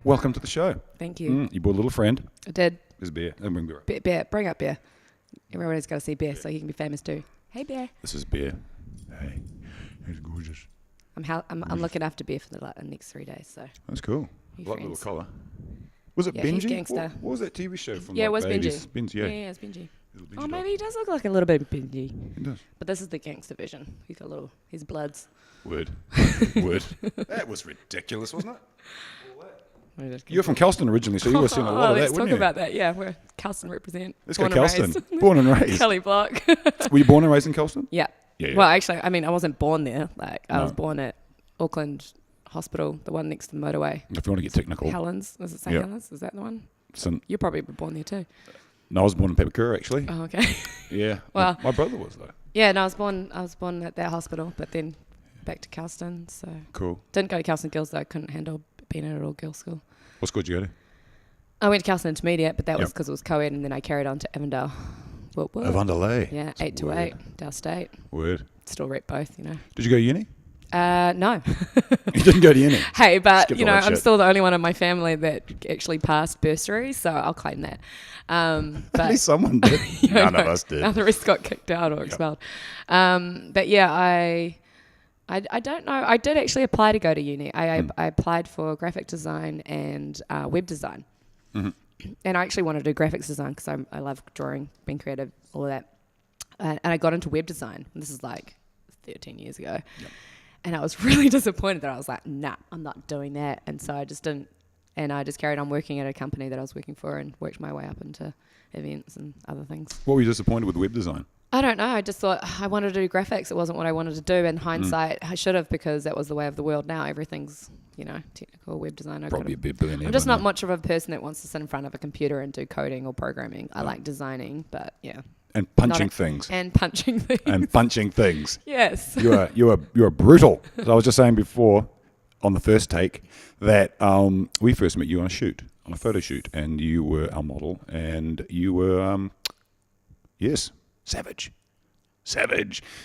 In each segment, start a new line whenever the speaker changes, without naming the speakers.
welcome to the show.
Thank you.
You brought a little friend.
I did.
There's Bear.
Bear. Bring up Bear. Everybody's got to see Bear so he can be famous too. Hey, Bear.
This is Bear. Hey, he's gorgeous.
I'm looking after Bear for the next 3 days. So
that's cool.
Like
little collar. Was it
yeah,
Benji?
He's gangster.
What was that TV show from?
Yeah,
like
it was
the 80s?
Benji.
Yeah,
it's Benji.
Benji
Oh,
dog.
maybe he does look like a little bit Benji.
He does.
But this is the gangster version. He's got his bloods.
Word. That was ridiculous, wasn't it?
You're
from Kelston originally, so you were seeing a lot of that,
let's
wouldn't
talk
you?
about that. Yeah, we're Kelston represent.
Let's go Kelston. Born and raised.
Kelly Block.
Were you born and raised in Kelston?
Yeah. Well, actually, I wasn't born there. I was born at Auckland Hospital, the one next to the motorway.
If you want to get technical.
Helens. Is it St. Helens? Is that the one? You probably were born there too.
No, I was born in Pepakura, actually.
Oh, okay.
Yeah.
Well,
my brother was, though.
Yeah, no, I was born at that hospital, but then back to Kelston. So
cool.
Didn't go to Kelston Girls, though. I couldn't handle being at an all-girls school.
What school did you go to?
I went to Kelston Intermediate, but that was because it was co-ed, and then I carried on to Avondale.
Avondale.
Yeah, 8 to 8, Dale State.
Word.
Still rep both, you know.
Did you go to uni?
No.
You didn't go to uni?
Hey, but, I'm
shit.
still the only one in my family that actually passed bursary, so I'll claim that. But
at least someone did. None of us did.
The rest got kicked out or expelled. But yeah, I don't know. I did actually apply to go to uni. I applied for graphic design and web design.
Mm-hmm.
And I actually wanted to do graphics design because I love drawing, being creative, all of that. And I got into web design. And this is like 13 years ago. Yep. And I was really disappointed that I was like, nah, I'm not doing that. And so I just didn't. And I just carried on working at a company that I was working for and worked my way up into events and other things.
What were you disappointed with web design?
I don't know. I just thought I wanted to do graphics. It wasn't what I wanted to do. In hindsight, I should have, because that was the way of the world now. Everything's, technical web design.
Probably a bit billionaire.
I'm just not much of a person that wants to sit in front of a computer and do coding or programming. I like designing, but yeah.
And punching things.
And punching things.
And punching things.
Yes.
You're brutal. As I was just saying before, on the first take, that we first met you on a photo shoot, and you were our model, and you were, savage.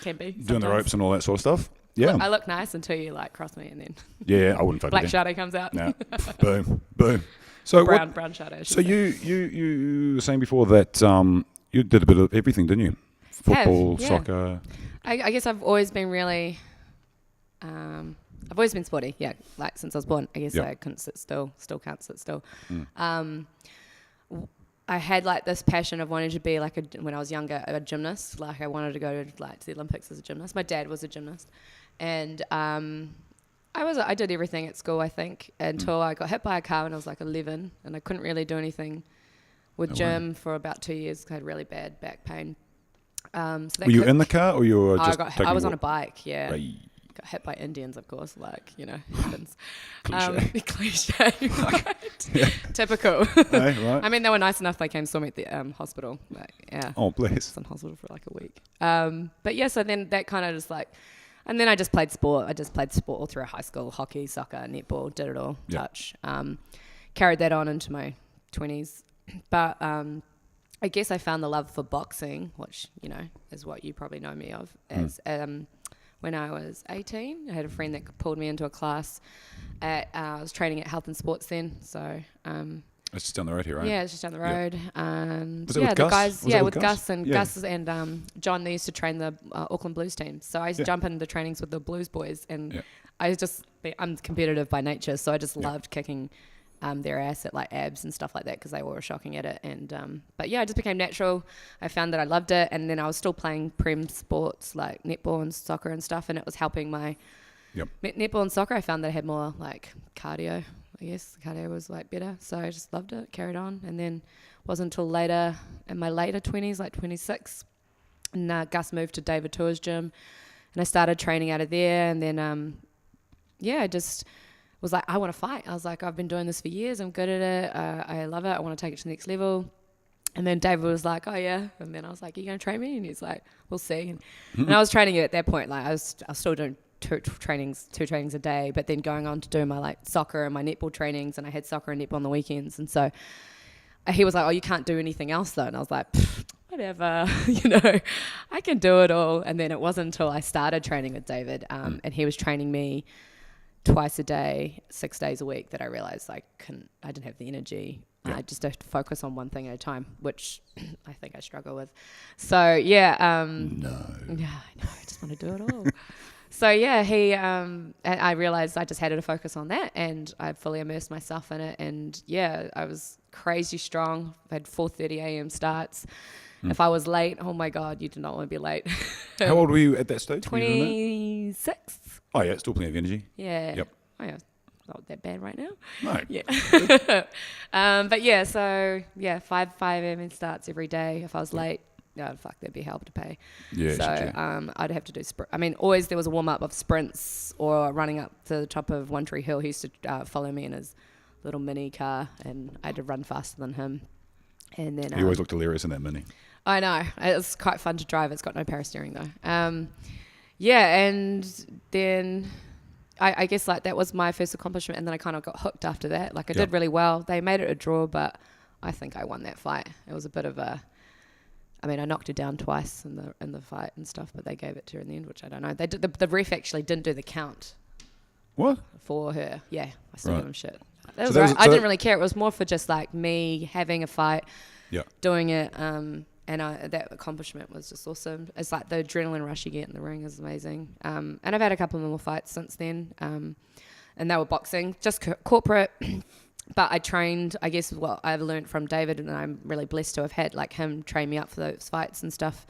Can be.
Doing the ropes and all that sort of stuff. Yeah.
I look nice until you cross me, and then.
Yeah, I wouldn't fuck
Black Shardae comes out.
No. Boom. So
brown Shardae.
So you were saying before that you did a bit of everything, didn't you? Football, soccer.
I guess I've always been really. I've always been sporty, yeah. Since I was born, I guess I couldn't sit still. Still can't sit still. I had this passion of wanting to be when I was younger, a gymnast. I wanted to go to the Olympics as a gymnast. My dad was a gymnast, and I did everything at school, I think, until I got hit by a car when I was 11, and I couldn't really do anything with gym for about 2 years. I had really bad back pain. So were
you in the car, or you were just?
I was on a bike, yeah.
Right.
Got hit by Indians, of course, happens.
Cliche.
Right? Yeah. Typical.
Right.
I mean, they were nice enough. They came saw me at the hospital. Yeah.
Oh, bless. I
was in hospital for a week. But yeah, so then that kind of just and then I just played sport. I just played sport all through high school: hockey, soccer, netball, did it all.
Yep.
Touch. Carried that on into my 20s, but I guess I found the love for boxing, which is what you probably know me of as. When I was 18, I had a friend that pulled me into a class I was training at Health and Sports then, so...
it's just down the road here, right?
Yeah, it's just down the road. And
was it with Gus?
With Gus and John, they used to train the Auckland Blues team. So I used to jump into trainings with the Blues boys, and I'm competitive by nature, so I just loved kicking their ass at abs and stuff like that because they were shocking at it. And but yeah, it just became natural. I found that I loved it, and then I was still playing prem sports like netball and soccer and stuff, and it was helping my netball and soccer. I found that I had more cardio. I guess cardio was better, so I just loved it. Carried on, and then wasn't until later in my later 20s, 26, and Gus moved to David Tour's gym, and I started training out of there, and then I just was I want to fight. I was I've been doing this for years. I'm good at it. I love it. I want to take it to the next level. And then David was like, oh, yeah. And then I was like, are you going to train me? And he's like, we'll see. And I was training it at that point. I was still doing two trainings a day, but then going on to do my soccer and my netball trainings. And I had soccer and netball on the weekends. And so he was like, oh, you can't do anything else though. And I was like, whatever, I can do it all. And then it wasn't until I started training with David and he was training me twice a day, 6 days a week, that I realized I didn't have the energy. I just have to focus on one thing at a time, which I think I struggle with. So yeah,
No.
yeah, I know. I just want to do it all. So yeah, and I realized I just had to focus on that, and I fully immersed myself in it. And yeah, I was crazy strong. I had 4:30 a.m. starts. If I was late, oh my God, you did not want to be late.
How old were you at that stage?
26.
Oh yeah, still plenty of energy.
Yeah.
Yep.
Oh yeah. Not that bad right now.
No.
Yeah. But yeah, so yeah, 5 a.m. starts every day. If I was late, fuck, there'd be hell to pay.
Yeah.
So I'd have to do always there was a warm up of sprints or running up to the top of One Tree Hill. He used to follow me in his little mini car, and I had to run faster than him. And then
he always looked hilarious in that mini.
I know. It's quite fun to drive. It's got no power steering though. Yeah, and then I guess like that was my first accomplishment, and then I kind of got hooked after that. Like I did really well. They made it a draw, but I think I won that fight. It was a bit of I knocked her down twice in the fight and stuff, but they gave it to her in the end, which I don't know. They did, the ref actually didn't do the count.
What?
For her. Yeah, I still give him shit. That
So
was right. I didn't really care. It was more for just like me having a fight, doing it, and that accomplishment was just awesome. It's like the adrenaline rush you get in the ring is amazing. And I've had a couple more fights since then, and they were boxing, just corporate. But I trained, I guess what I've learned from David, and I'm really blessed to have had like him train me up for those fights and stuff,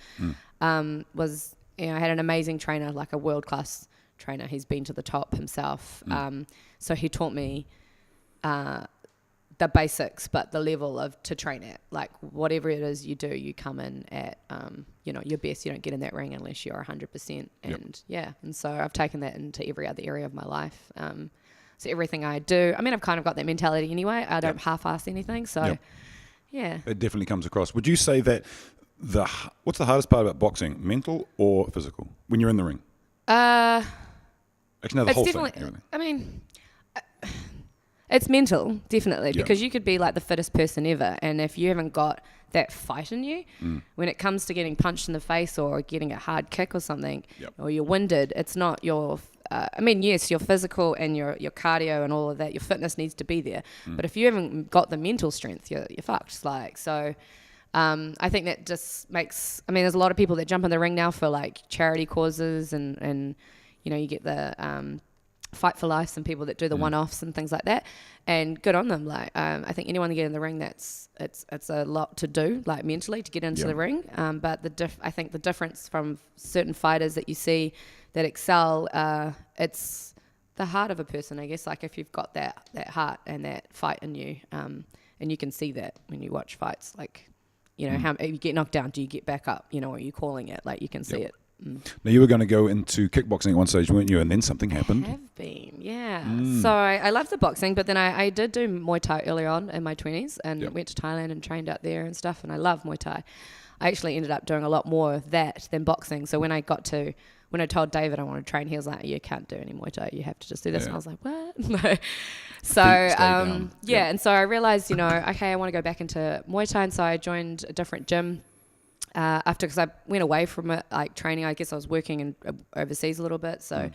was, I had an amazing trainer, like a world-class trainer. He's been to the top himself. So he taught me the basics, but the level to train at, like whatever it is you do, you come in at, your best. You don't get in that ring unless you're 100%. And and so I've taken that into every other area of my life. So everything I do, I've kind of got that mentality anyway. I don't half-ass anything. So it
definitely comes across. Would you say that what's the hardest part about boxing, mental or physical, when you're in the ring? Actually, no, the whole thing. Everything.
It's mental, definitely, because you could be like the fittest person ever, and if you haven't got that fight in you, when it comes to getting punched in the face or getting a hard kick or something, or you're winded, it's not your... yes, your physical and your cardio and all of that, your fitness needs to be there. But if you haven't got the mental strength, you're fucked. I think that just makes... there's a lot of people that jump in the ring now for like charity causes, and you get the... Fight for Life, and people that do the one-offs and things like that, and good on them. Like I think anyone to get in the ring, it's a lot to do, like mentally, to get into the ring. But I think the difference from certain fighters that you see that excel, it's the heart of a person, I guess. Like if you've got that heart and that fight in you, and you can see that when you watch fights. Like how you get knocked down, do you get back up? Are you calling it? Like you can see it.
Now, you were going to go into kickboxing at one stage, weren't you? And then something happened.
I have been, yeah. So I loved the boxing, but then I did do Muay Thai early on in my 20s, and went to Thailand and trained out there and stuff, and I love Muay Thai. I actually ended up doing a lot more of that than boxing. So when I told David I wanted to train, he was like, you can't do any Muay Thai, you have to just do this. And I was like, what? So, and so I realized, okay, I want to go back into Muay Thai, and so I joined a different gym. Because I went away from it, like training, I guess I was working overseas a little bit, so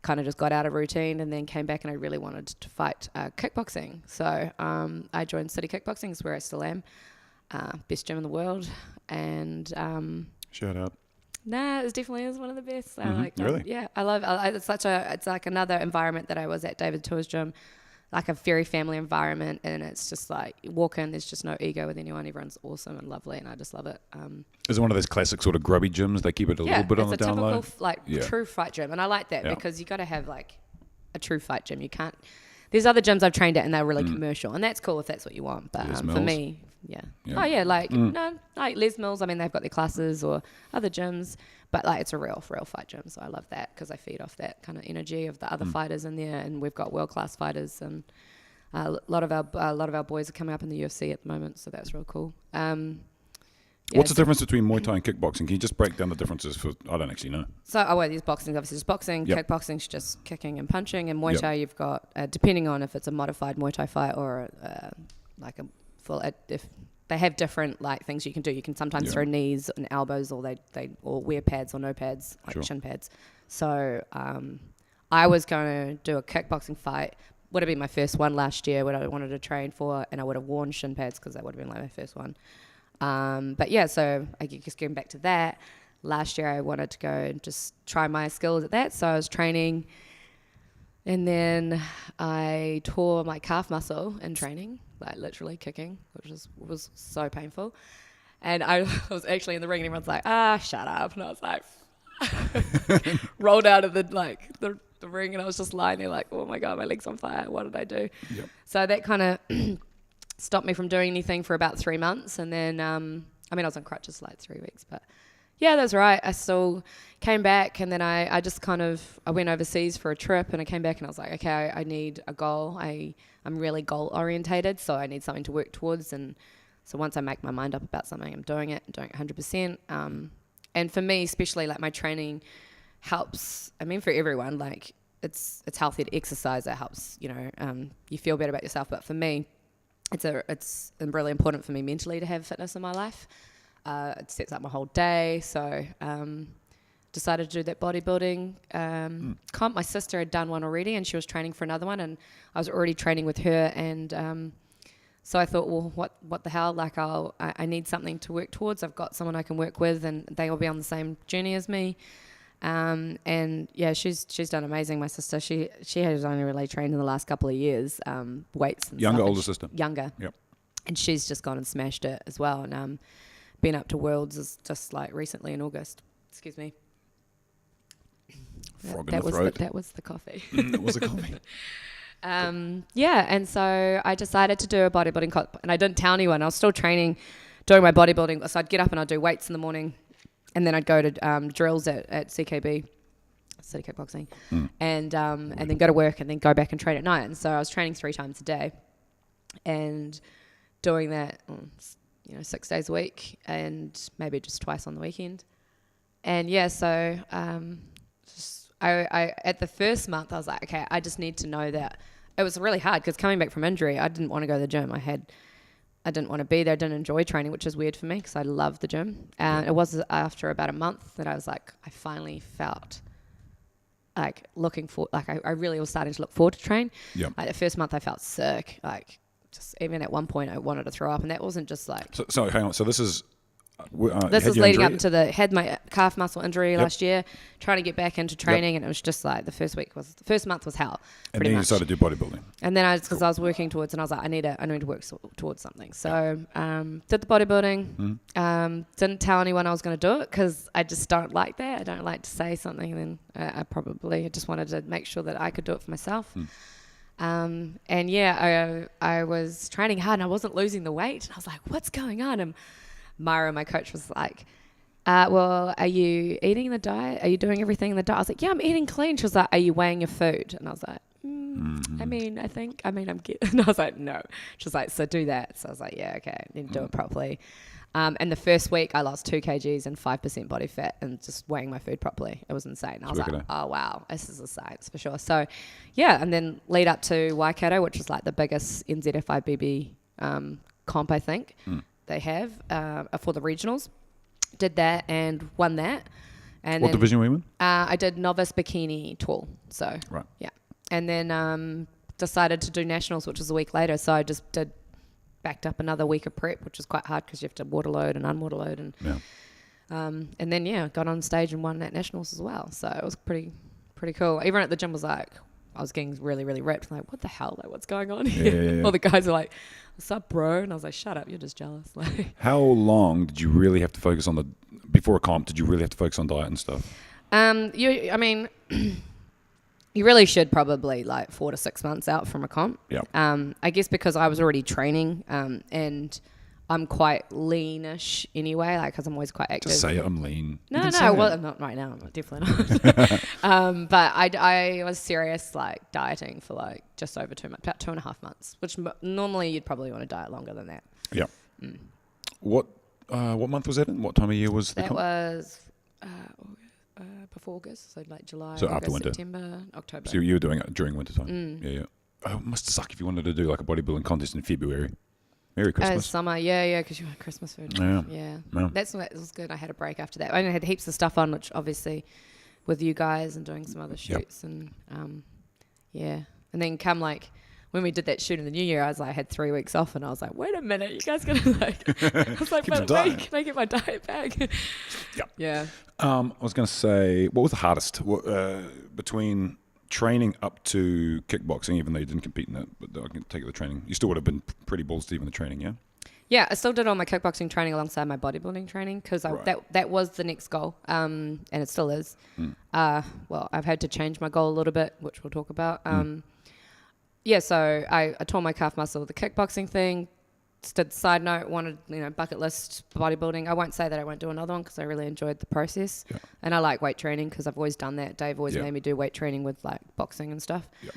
kind of just got out of routine, and then came back, and I really wanted to fight kickboxing. So I joined City Kickboxing, is where I still am, best gym in the world, and
shout out.
Nah, it definitely is one of the best.
Really?
I love. It's like another environment that I was at David Tour's gym. Like a very family environment, and it's just like you walk in, there's just no ego with anyone. Everyone's awesome and lovely, and I just love it.
Is it one of those classic sort of grubby gyms? They keep it a little bit on the down low?
It's a typical true fight gym, and I like that because you got to have like a true fight gym. You can't... There's other gyms I've trained at, and they're really commercial, and that's cool if that's what you want. But for me, oh yeah, like like Les Mills. They've got their classes, or other gyms, but like it's a real fight gym. So I love that because I feed off that kind of energy of the other fighters in there, and we've got world class fighters, and a lot of our boys are coming up in the UFC at the moment, so that's real cool.
What's the difference between Muay Thai and kickboxing? Can you just break down the differences? I don't actually know.
So, there's boxing, obviously just boxing. Kickboxing's just kicking and punching. And Muay Thai, you've got, depending on if it's a modified Muay Thai fight or like a full, if they have different like things you can do. You can sometimes throw knees and elbows, or they or wear pads or no pads, like shin pads. So, I was going to do a kickboxing fight. Would have been my first one last year, what I wanted to train for, and I would have worn shin pads because that would have been like my first one. But yeah, so I guess getting back to that, last year I wanted to go and just try my skills at that. So I was training, and then I tore my calf muscle in training, like literally kicking, which was so painful. And I was actually in the ring, and everyone's like, shut up. And I was like, rolled out of the ring, and I was just lying there like, oh my God, my leg's on fire. What did I do? Yep. So that kind of stopped me from doing anything for about 3 months. And then, I was on crutches for like 3 weeks, but yeah, that's right. I still came back, and then I just I went overseas for a trip, and I came back and I was like, okay, I need a goal. I'm really goal orientated, so I need something to work towards. And so once I make my mind up about something, I'm doing it 100%. And for me, especially like my training helps. For everyone, like it's healthy to exercise. It helps, you feel better about yourself. But for me, it's really important for me mentally to have fitness in my life. It sets up my whole day. So decided to do that bodybuilding comp. My sister had done one already, and she was training for another one, and I was already training with her. And so I thought, well, what the hell? Like I need something to work towards. I've got someone I can work with, and they will be on the same journey as me. And yeah, she's done amazing. My sister, she has only really trained in the last couple of years, weights and
Younger,
stuff.
older sister?
Younger.
Yep. And
she's just gone and smashed it as well. And been up to Worlds just like recently in August. Excuse me.
Frog in the throat.
That was the coffee.
That was the coffee.
Yeah, and so I decided to do a bodybuilding comp, and I didn't tell anyone. I was still training, doing my bodybuilding. So I'd get up and I'd do weights in the morning, and then I'd go to drills at CKB, City Kickboxing, and then go to work, and then go back and train at night. And so I was training 3 times a day, and doing that, 6 days a week, and maybe just twice on the weekend. And yeah, so I at the first month I was like, okay, I just need to know that. It was really hard because coming back from injury, I didn't want to go to the gym. I didn't want to be there. I didn't enjoy training, which is weird for me because I love the gym. And it was after about a month that I was like, I finally felt like looking for, like I really was starting to look forward to train.
Yep.
Like the first month I felt sick. Like just even at one point I wanted to throw up, and that wasn't just like.
So hang on. So this is.
This was leading up to had my calf muscle injury last year, trying to get back into training, and it was just like the first month was hell.
And then you decided to do bodybuilding.
And then I was working towards, and I was like, I need to work towards something. So did the bodybuilding. Didn't tell anyone I was going to do it because I just don't like that. I don't like to say something, and then I just wanted to make sure that I could do it for myself. And yeah, I was training hard, and I wasn't losing the weight, and I was like, what's going on? And Myra, my coach, was like, well, are you eating the diet? Are you doing everything in the diet? I was like, yeah, I'm eating clean. She was like, are you weighing your food? And I was like, I'm getting, and I was like, no. She was like, so do that. So I was like, yeah, okay, I need to do it properly. And the first week I lost 2 kgs and 5% body fat, and just weighing my food properly. It was insane. I was like, oh wow, this is a science for sure. So yeah, and then lead up to Waikato, which is like the biggest NZFIBB comp, I think. They have for the regionals. Did that and won that. And
what division were you in?
I did novice bikini tall. So
right.
Yeah. And then decided to do nationals, which was a week later. So I just backed up another week of prep, which was quite hard because you have to water load and unwater load, and then got on stage and won at nationals as well. So it was pretty cool. Everyone at the gym was like, I was getting really, really ripped. Like, what the hell? Like, what's going on here? All the guys were like, what's up, bro? And I was like, shut up, you're just jealous. Like,
how long did you really have to focus on before a comp, did you really have to focus on diet and stuff?
You really should probably like 4 to 6 months out from a comp.
Yeah.
I guess because I was already training, and I'm quite leanish anyway, like because I'm always quite active.
Just say it, I'm lean.
No, well, not right now. I'm definitely not. But I was serious, like dieting for like just over 2 months, about 2.5 months, which normally you'd probably want to diet longer than that.
Yeah. What month was that in? What time of year was the comp?
That was before August, so like July,
so
August,
after winter.
September, October.
So you were doing it during winter time. Yeah. Oh, it must suck if you wanted to do like a bodybuilding contest in February. Merry Christmas.
Summer, yeah, because you had Christmas food. Yeah. That was good. I had a break after that. I had heaps of stuff on, which obviously with you guys and doing some other shoots and and then come like when we did that shoot in the new year, I was like, I had 3 weeks off and I was like, wait a minute, you guys gonna like, I was like, but wait, can I get my diet back? Yeah.
I was going to say, what was the hardest between training up to kickboxing, even though you didn't compete in that, but I can take it the training. You still would have been pretty balls deep in the training, yeah?
Yeah, I still did all my kickboxing training alongside my bodybuilding training because that was the next goal, and it still is. Well, I've had to change my goal a little bit, which we'll talk about. So I tore my calf muscle with the kickboxing thing. Did side note, wanted, bucket list bodybuilding. I won't say that I won't do another one because I really enjoyed the process. Yeah. And I like weight training because I've always done that. Dave always made me do weight training with like boxing and stuff. Yeah.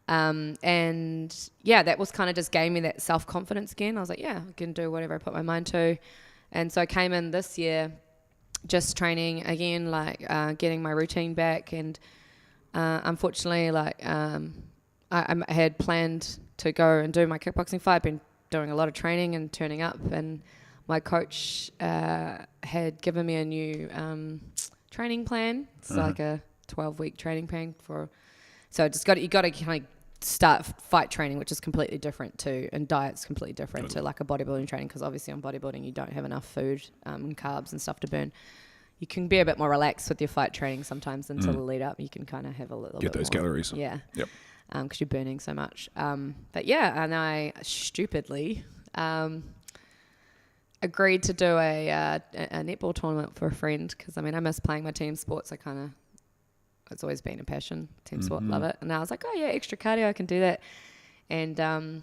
That was kind of just gave me that self-confidence again. I was like, I can do whatever I put my mind to. And so I came in this year just training again, like getting my routine back. And unfortunately, I had planned to go and do my kickboxing fight. I've been doing a lot of training and turning up, and my coach had given me a new training plan. It's like a 12-week training plan so you got to kind of start fight training, which is completely different and diet's completely different to like a bodybuilding training, because obviously on bodybuilding you don't have enough food and carbs and stuff to burn. You can be a bit more relaxed with your fight training sometimes until the lead up. You can kind of have a little
get
bit
those
more,
calories.
Yeah.
Yep.
Because you're burning so much. And I stupidly agreed to do a netball tournament for a friend because, I miss playing my team sports. It's always been a passion. Team sport, love it. And I was like, extra cardio, I can do that. And I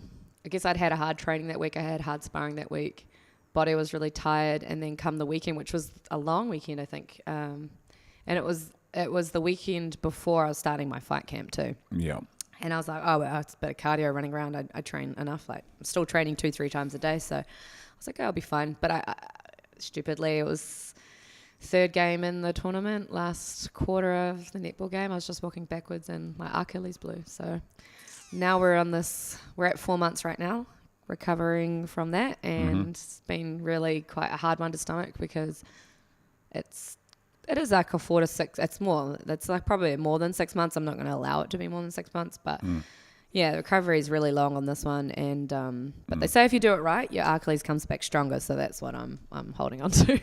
guess I'd had a hard training that week. I had hard sparring that week. Body was really tired. And then come the weekend, which was a long weekend, I think. And it was the weekend before I was starting my fight camp too. Yeah. And I was like, it's a bit of cardio running around. I train enough. Like, I'm still training 2-3 times a day. So I was like, I'll be fine. But I stupidly, it was third game in the tournament, last quarter of the netball game. I was just walking backwards and my Achilles blew. So now we're at 4 months right now, recovering from that. And it's been really quite a hard one to stomach because it is like a 4 to 6. That's like probably more than 6 months. I'm not going to allow it to be more than 6 months, but the recovery is really long on this one. And but they say if you do it right, your Achilles comes back stronger. So that's what I'm holding on to.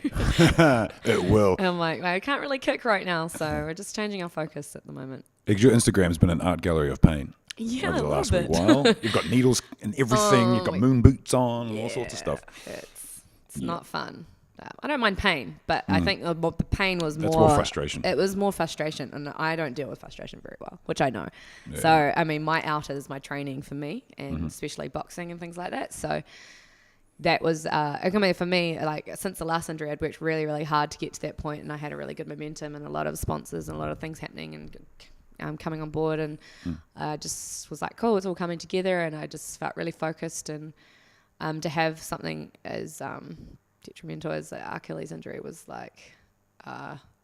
It will.
And I'm like, I can't really kick right now, so we're just changing our focus at the moment.
Your Instagram's been an art gallery of pain.
Yeah,
over the last
wee
while. You've got needles and everything. You've got moon boots on and all sorts of stuff.
It's not fun. I don't mind pain, but I think the pain was
That's more frustration.
It was more frustration, and I don't deal with frustration very well, which I know. Yeah. So, my out is my training for me, and especially boxing and things like that. So that was, for me, like since the last injury, I'd worked really, really hard to get to that point, and I had a really good momentum and a lot of sponsors and a lot of things happening and coming on board, and I just was like, cool, it's all coming together, and I just felt really focused, and to have something as detrimental as the Achilles injury was like,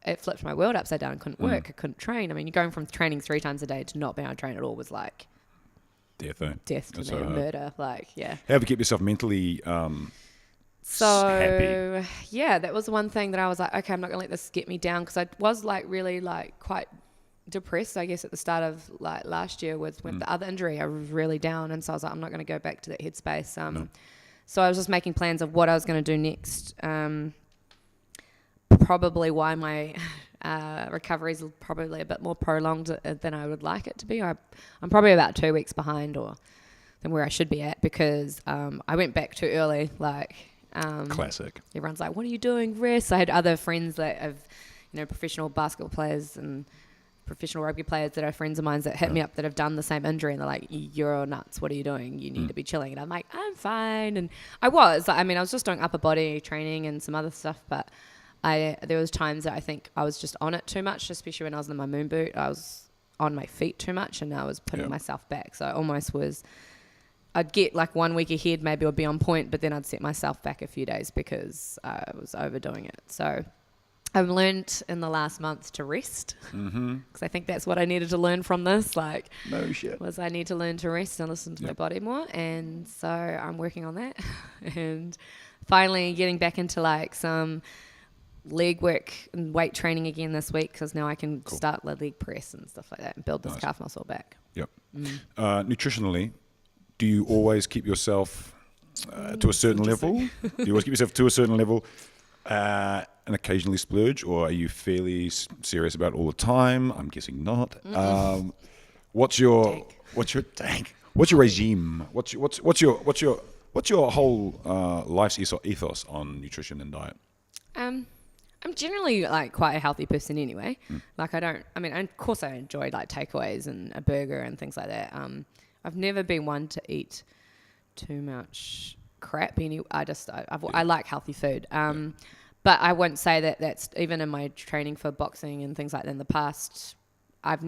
it flipped my world upside down. I couldn't work. I couldn't train. You're going from training 3 times a day to not being able to train at all was like death to me, murder. Like, yeah.
How to keep yourself mentally happy?
That was one thing that I was like, okay, I'm not gonna let this get me down, because I was like really like quite depressed, I guess, at the start of like last year with the other injury. I was really down, and so I was like, I'm not going to go back to that headspace. So I was just making plans of what I was going to do next. Probably why my recovery is probably a bit more prolonged than I would like it to be. I'm probably about 2 weeks behind than where I should be at, because I went back too early. Like
classic.
Everyone's like, "What are you doing? Rest." I had other friends that have, professional basketball players and professional rugby players that are friends of mine that hit me up that have done the same injury, and they're like, "You're nuts. What are you doing? You need to be chilling." And I'm like, "I'm fine." And I was just doing upper body training and some other stuff, but there was times that I think I was just on it too much, especially when I was in my moon boot. I was on my feet too much, and I was putting myself back. So I almost I'd get like 1 week ahead, maybe I'd be on point, but then I'd set myself back a few days because I was overdoing it. So I've learned in the last month to rest, because I think that's what I needed to learn from this. Like,
no shit.
Was I need to learn to rest and listen to my body more, and so I'm working on that, and finally getting back into like some leg work and weight training again this week because now I can start the leg press and stuff like that and build this calf muscle back.
Yep. Nutritionally, do you always keep yourself to a certain level? Do you always keep yourself to a certain level and occasionally splurge, or are you fairly serious about it all the time? I'm guessing not. What's your tank? What's your regime? What's your whole life's ethos on nutrition and diet?
I'm generally like quite a healthy person anyway. Like of course I enjoy like takeaways and a burger and things like that. I've never been one to eat too much crap. I like healthy food. But I won't say that that's even in my training for boxing and things like that in the past. I've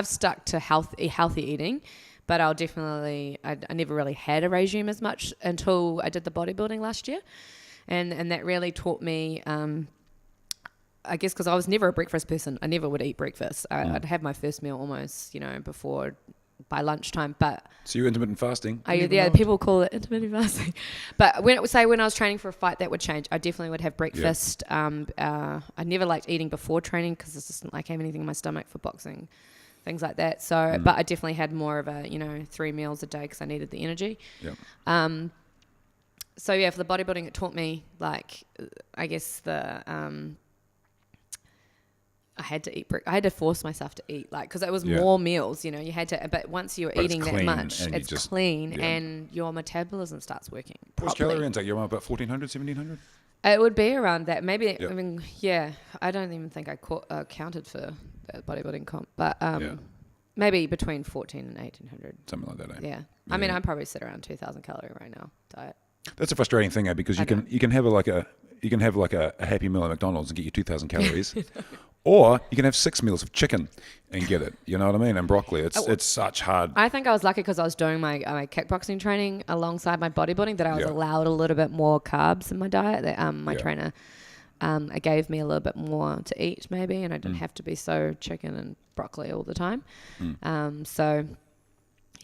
stuck to healthy eating, but I never really had a regime as much until I did the bodybuilding last year. And that really taught me, I guess, because I was never a breakfast person. I never would eat breakfast. I'd have my first meal almost, by lunchtime. But
so you're intermittent fasting?
People call it intermittent fasting. But when I was training for a fight, that would change. I definitely would have breakfast. I never liked eating before training because it just didn't like have anything in my stomach for boxing, things like that. So, but I definitely had more of a 3 meals a day because I needed the energy.
Yep.
So for the bodybuilding, it taught me I guess I had to eat. I had to force myself to eat, because it was more meals. You had to. But once you're eating that much, it's clean, and your metabolism starts working.
What's calorie intake? You're on about 1,400, 1,700?
It would be around that. Maybe. Yep. I don't even think I counted for the bodybuilding comp, but maybe between 1,400 and 1,800.
Something like that.
Yeah. I mean, I probably sit around 2,000 calorie right now diet.
That's a frustrating thing, because you can have a Happy Meal at McDonald's and get you 2,000 calories, or you can have 6 meals of chicken and get it. You know what I mean? And broccoli. It's such hard.
I think I was lucky because I was doing my kickboxing training alongside my bodybuilding that I was allowed a little bit more carbs in my diet. That my trainer gave me a little bit more to eat maybe, and I didn't have to be so chicken and broccoli all the time. So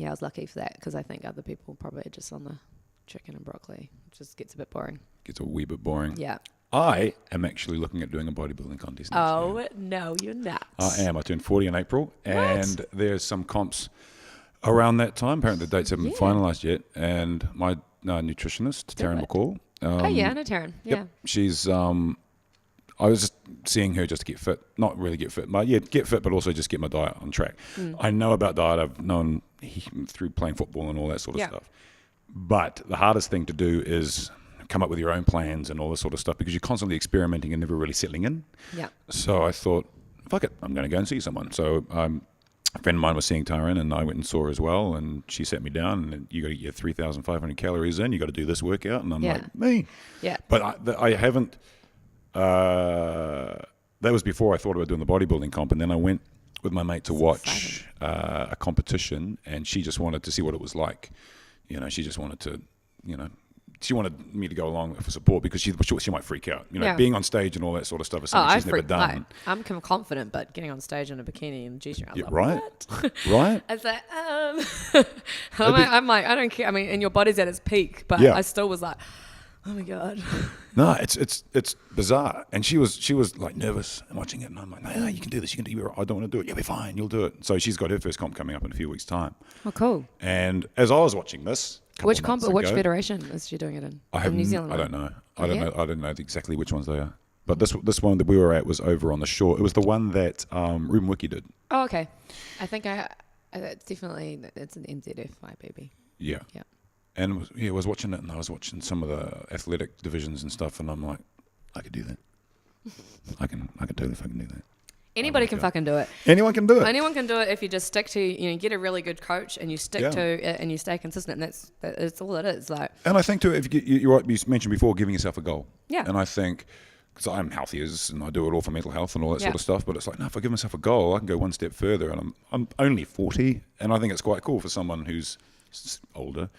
I was lucky for that because I think other people probably are just on the chicken and broccoli. It just gets a bit boring.
Gets a wee bit boring.
Yeah.
I am actually looking at doing a bodybuilding contest next year.
No, you're not.
I am. I turned 40 in April, and there's some comps around that time. Apparently the dates haven't been finalised yet, and my nutritionist, Taryn McCall.
I know Taryn. Yeah.
Yep, she's... I was just seeing her just to get fit. Not really get fit, but get fit, but also just get my diet on track. I know about diet. I've known through playing football and all that sort of stuff. But the hardest thing to do is come up with your own plans and all this sort of stuff because you're constantly experimenting and never really settling in. Yeah. So I thought, fuck it, I'm going to go and see someone. So a friend of mine was seeing Taryn, and I went and saw her as well, and she sat me down, and you got to get your 3,500 calories in, you got to do this workout, and I'm like, me. Yeah. But I haven't, that was before I thought about doing the bodybuilding comp, and then I went with my mate to watch a competition, and she just wanted to see what it was like. She just wanted to, she wanted me to go along for support because she might freak out. Being on stage and all that sort of stuff is something she's never done.
I'm confident, but getting on stage in a bikini and G-string, I'm like,
right?
What?
Right?
I was like, I'm like, I don't care. I mean, and your body's at its peak, but I still was like, oh my God.
No, it's bizarre. And she was like nervous and watching it, and I'm like, no, you can do this. You can do it. I don't want to do it. You'll be fine. You'll do it. So she's got her first comp coming up in a few weeks' time.
Oh, cool.
And as I was watching this,
which federation is she doing it in? New Zealand.
I don't know. I don't know exactly which ones they are. But this one that we were at was over on the shore. It was the one that Ruben Wiki did.
Oh, okay. I think it's definitely it's an NZFI baby.
Yeah. Yeah. And I was watching it, and I was watching some of the athletic divisions and stuff, and I'm like, I could do that. I can totally fucking do that.
Anybody can fucking do it.
Anyone can do it.
Anyone can do it if you just stick to, get a really good coach and you stick to it and you stay consistent. And that's all it is. And
I think too, if you mentioned before, giving yourself a goal.
Yeah.
And I think, because I'm healthy and I do it all for mental health and all that sort of stuff, but it's like, no, if I give myself a goal, I can go one step further. And I'm only 40, and I think it's quite cool for someone who's older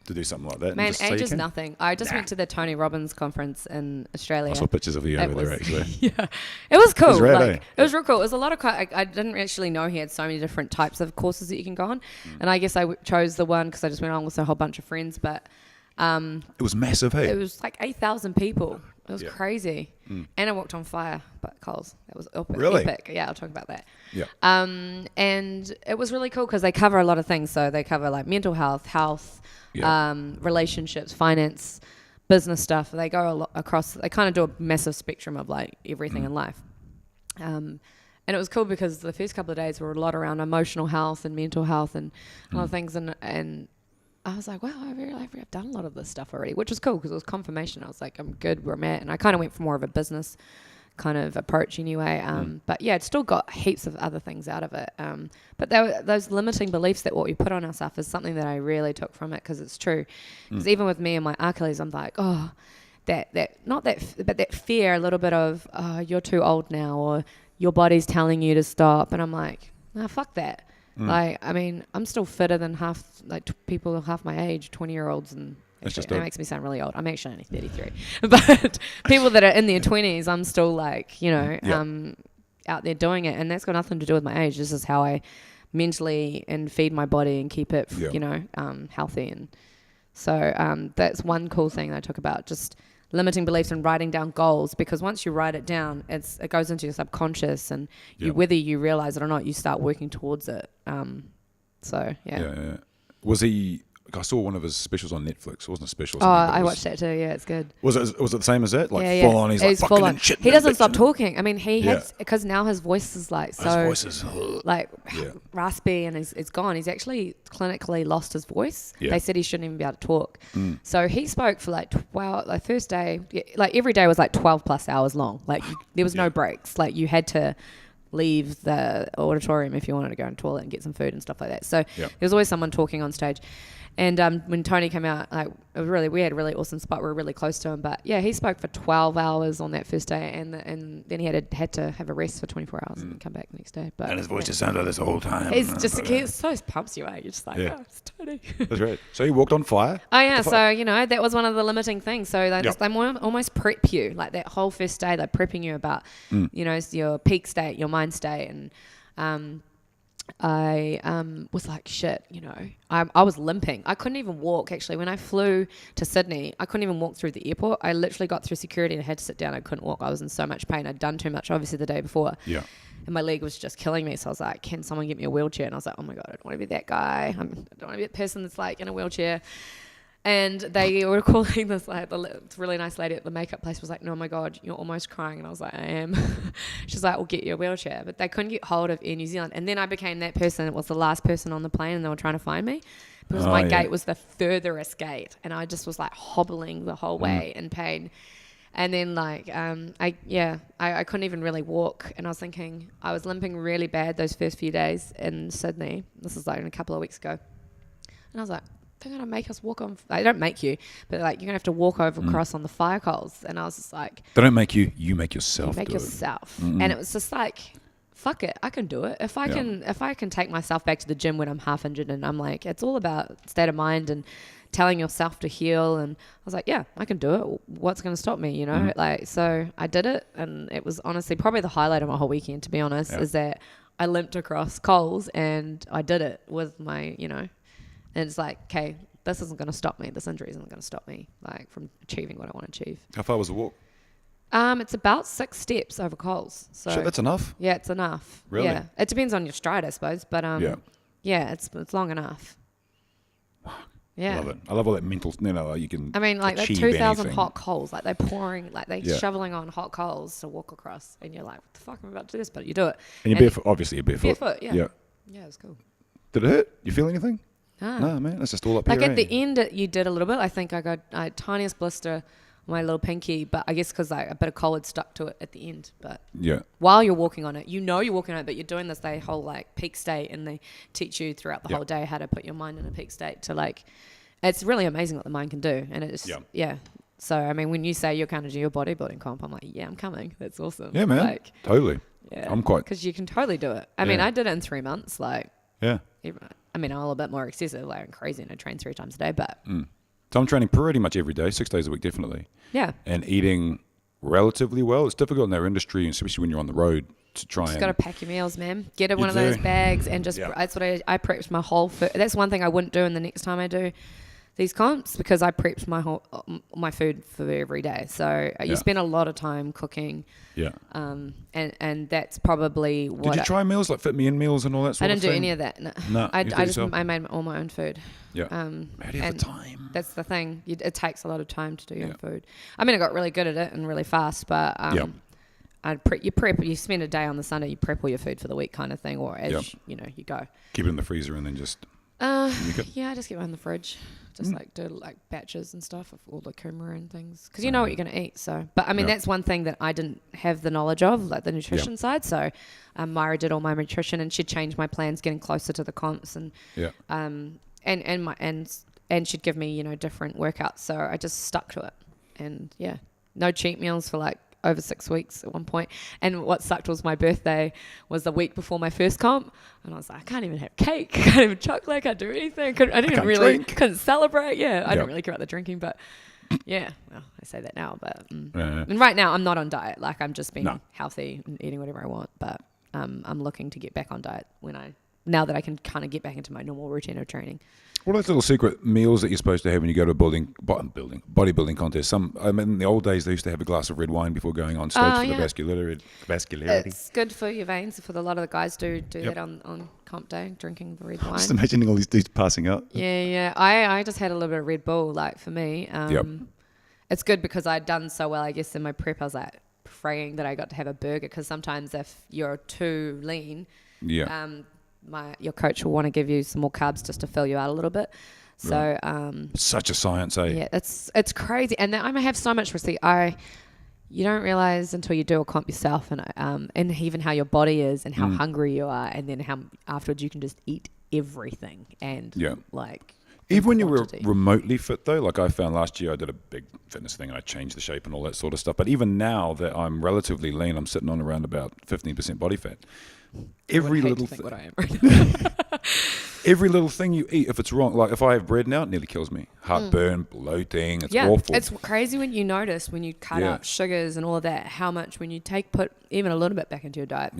to do something like that.
Man, age is nothing. I just went to the Tony Robbins conference in Australia.
I saw pictures of you over there, actually.
Yeah. It was cool.
It was rad,
It was real cool. It was a lot of... I didn't actually know he had so many different types of courses that you can go on. And I guess I chose the one because I just went along with a whole bunch of friends. But
it was massive, hey?
It was like 8,000 people. It was crazy. And I walked on fire, but Coles. That was epic.
Really?
Epic. Yeah, I'll talk about that.
Yeah.
And it was really cool because they cover a lot of things. So they cover like mental health, relationships, finance, business stuff. They go a lot across. They kind of do a massive spectrum of like everything in life. And it was cool because the first couple of days were a lot around emotional health and mental health and a lot of things. And I was like, wow, I've done a lot of this stuff already, which was cool because it was confirmation. I was like, I'm good where I'm at. And I kind of went for more of a business kind of approach anyway. But yeah, it still got heaps of other things out of it. But those limiting beliefs that what we put on ourselves is something that I really took from it because it's true. Because even with me and my Achilles, I'm like, oh, but that fear, a little bit of, you're too old now or your body's telling you to stop. And I'm like, nah, fuck that. Like, I mean, I'm still fitter than people half my age, 20-year-olds, and actually, that makes me sound really old. I'm actually only 33. But people that are in their 20s, I'm still like, out there doing it. And that's got nothing to do with my age. This is how I mentally and feed my body and keep it, healthy. And so that's one cool thing that I talk about, just limiting beliefs and writing down goals, because once you write it down, it goes into your subconscious, and whether you realize it or not, you start working towards it.
Was he? I saw one of his specials on Netflix. It wasn't a special.
I watched that too. Yeah, it's good.
Was it the same as that? Like full on. He's like fucking and shit.
He doesn't stop talking. I mean, because now his voice is like so raspy, and it's gone. He's actually clinically lost his voice. They said he shouldn't even be able to talk. So he spoke for like 12. Like first day, like every day was like 12 plus hours long. Like there was no breaks. Like you had to leave the auditorium if you wanted to go to the toilet and get some food and stuff like that. So there was always someone talking on stage. And when Tony came out, like we had a really awesome spot. We were really close to him. But yeah, he spoke for 12 hours on that first day, and then he had to have a rest for 24 hours and come back the next day. But
and his voice just sounded like this the whole time.
He so pumps you out. You're just like, oh, it's Tony.
That's right. So he walked on fire?
Oh yeah, so that was one of the limiting things. So they almost prep you, like that whole first day, they're prepping you about, your peak state, your mind state, and I was like, shit, I was limping. I couldn't even walk, actually. When I flew to Sydney, I couldn't even walk through the airport. I literally got through security and I had to sit down. I couldn't walk. I was in so much pain. I'd done too much, obviously, the day before. Yeah. And my leg was just killing me. So I was like, can someone get me a wheelchair? And I was like, oh my God, I don't want to be that guy. I don't want to be that person that's like in a wheelchair. And they were calling this, like, this really nice lady at the makeup place was like, no, my God, you're almost crying. And I was like, I am. She's like, we'll get you a wheelchair. But they couldn't get hold of Air New Zealand. And then I became that person. It was the last person on the plane, and they were trying to find me because my gate was the furthest gate. And I just was like hobbling the whole way in pain. And then I couldn't even really walk. And I was thinking, I was limping really bad those first few days in Sydney. This was like a couple of weeks ago. And I was like, they're going to make us walk on, they don't make you, but like you're going to have to walk over across on the fire coals. And I was just like,
they don't make you, you make yourself.
You make yourself. And it was just like, fuck it, I can do it. If I can take myself back to the gym when I'm half injured, and I'm like, it's all about state of mind and telling yourself to heal. And I was like, yeah, I can do it. What's going to stop me, Like, so I did it, and it was honestly probably the highlight of my whole weekend, to be honest, is that I limped across Coles and I did it with my, and it's like, okay, this isn't going to stop me. This injury isn't going to stop me, like, from achieving what I want to achieve.
How far was the walk?
It's about 6 steps over Coles. So
shit, that's enough?
Yeah, it's enough.
Really?
Yeah. It depends on your stride, I suppose. But it's long enough. Yeah.
I love it. I love all that mental, you can
I mean, like, they're 2,000 hot coals. Like, they're pouring, like, they're shoveling on hot coals to walk across. And you're like, what the fuck, I'm about to do this, but you do it.
And you're barefoot, obviously you're barefoot.
Barefoot, yeah. Yeah, it was cool.
Did it hurt? You feel anything? No, man, that's just all up here.
Like at the end, you did a little bit. I think I got a tiniest blister on my little pinky, but I guess because a bit of coal had stuck to it at the end. But while you're walking on it, you're walking on it, but you're doing this whole like peak state, and they teach you throughout the whole day how to put your mind in a peak state to like. It's really amazing what the mind can do, and it's So I mean, when you say you're going to do your bodybuilding comp, I'm like, yeah, I'm coming. That's awesome.
Yeah, man.
Like,
totally.
Yeah,
I'm quite
because you can totally do it. I mean, I did it in 3 months. Like,
yeah.
I mean, I'm a little bit more excessive, like I'm crazy, and I train 3 times a day, but...
So I'm training pretty much every day, 6 days a week, definitely.
Yeah.
And eating relatively well. It's difficult in our industry, especially when you're on the road, to try
just got to pack your meals, man. Get one of those bags and just... That's what I prepped my whole... That's one thing I wouldn't do, and the next time I do these comps because I prepped my food for every day. So you spend a lot of time cooking.
Yeah.
And that's probably what.
Did you try meals like Fit Me In meals and all that sort of thing?
I didn't do any of that. No. I made all my own food.
Yeah. How do you have the time?
That's the thing. It takes a lot of time to do your own food. I mean, I got really good at it and really fast, but you spend a day on the Sunday, you prep all your food for the week kind of thing, or as you go.
Keep it in the freezer and then just.
I just keep it in the fridge. Just do like batches and stuff of all the kumara and things, because you know what you're going to eat. So, but I mean, that's one thing that I didn't have the knowledge of, like the nutrition side. So, Myra did all my nutrition, and she'd change my plans, getting closer to the comps, and and she'd give me different workouts. So I just stuck to it, and no cheat meals for like over 6 weeks at one point. And what sucked was my birthday was the week before my first comp, and I was like, I can't even have cake, I can't even chocolate, I can't do anything. Couldn't celebrate. I didn't really care about the drinking, but well, I say that now, but and right now I'm not on diet. Like, I'm just being healthy and eating whatever I want, but I'm looking to get back on diet now that I can kind of get back into my normal routine of training.
All those little secret meals that you're supposed to have when you go to a bodybuilding contest. In the old days, they used to have a glass of red wine before going on stage for the vascularity.
It's good for your veins. For a lot of the guys do that on comp day, drinking the red wine.
Just imagining all these dudes passing out.
Yeah. I just had a little bit of Red Bull, like, for me. It's good because I'd done so well, I guess, in my prep. I was like praying that I got to have a burger, because sometimes if you're too lean, your coach will want to give you some more carbs just to fill you out a little bit. So
such a science, eh?
Yeah, it's crazy, and I have so much receipt. You don't realize until you do a comp yourself, and even how your body is and how hungry you are, and then how afterwards you can just eat everything and
even when you were remotely fit, though, like I found last year, I did a big fitness thing and I changed the shape and all that sort of stuff. But even now that I'm relatively lean, I'm sitting on around about 15% body fat. Every little thing you eat, if it's wrong, like if I have bread now, it nearly kills me. Heartburn, bloating, it's awful.
It's crazy when you notice, when you cut out sugars and all of that, how much when you put even a little bit back into your diet,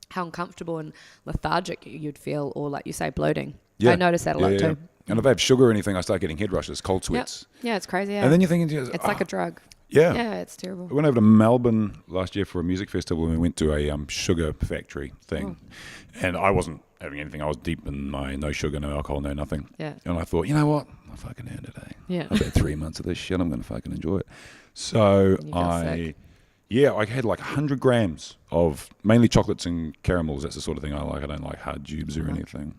how uncomfortable and lethargic you'd feel, or like you say, bloating. I notice that a lot too.
And if I have sugar or anything, I start getting head rushes, cold sweats.
Yeah, it's crazy.
And then you're thinking,
it's like a drug.
Yeah.
Yeah, it's terrible.
I went over to Melbourne last year for a music festival, and we went to a sugar factory thing. And I wasn't having anything. I was deep in my no sugar, no alcohol, no nothing. Yeah. And I thought, you know what? I'm fucking here today. Yeah. I've had 3 months of this shit. I'm going to fucking enjoy it. So I had like 100 grams of mainly chocolates and caramels. That's the sort of thing I like. I don't like hard tubes or anything.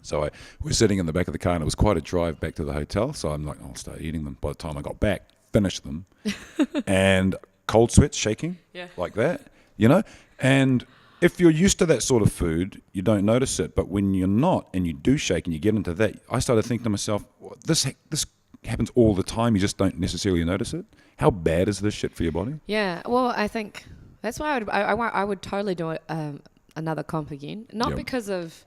So we're sitting in the back of the car, and it was quite a drive back to the hotel. So I'm like, I'll start eating them. By the time I got back, finished them, and cold sweats, shaking, like that, And if you're used to that sort of food, you don't notice it. But when you're not, and you do shake, and you get into that, I started thinking to myself, this happens all the time. You just don't necessarily notice it. How bad is this shit for your body?
Yeah, well, I think that's why I would totally do it, another comp again. Not because of,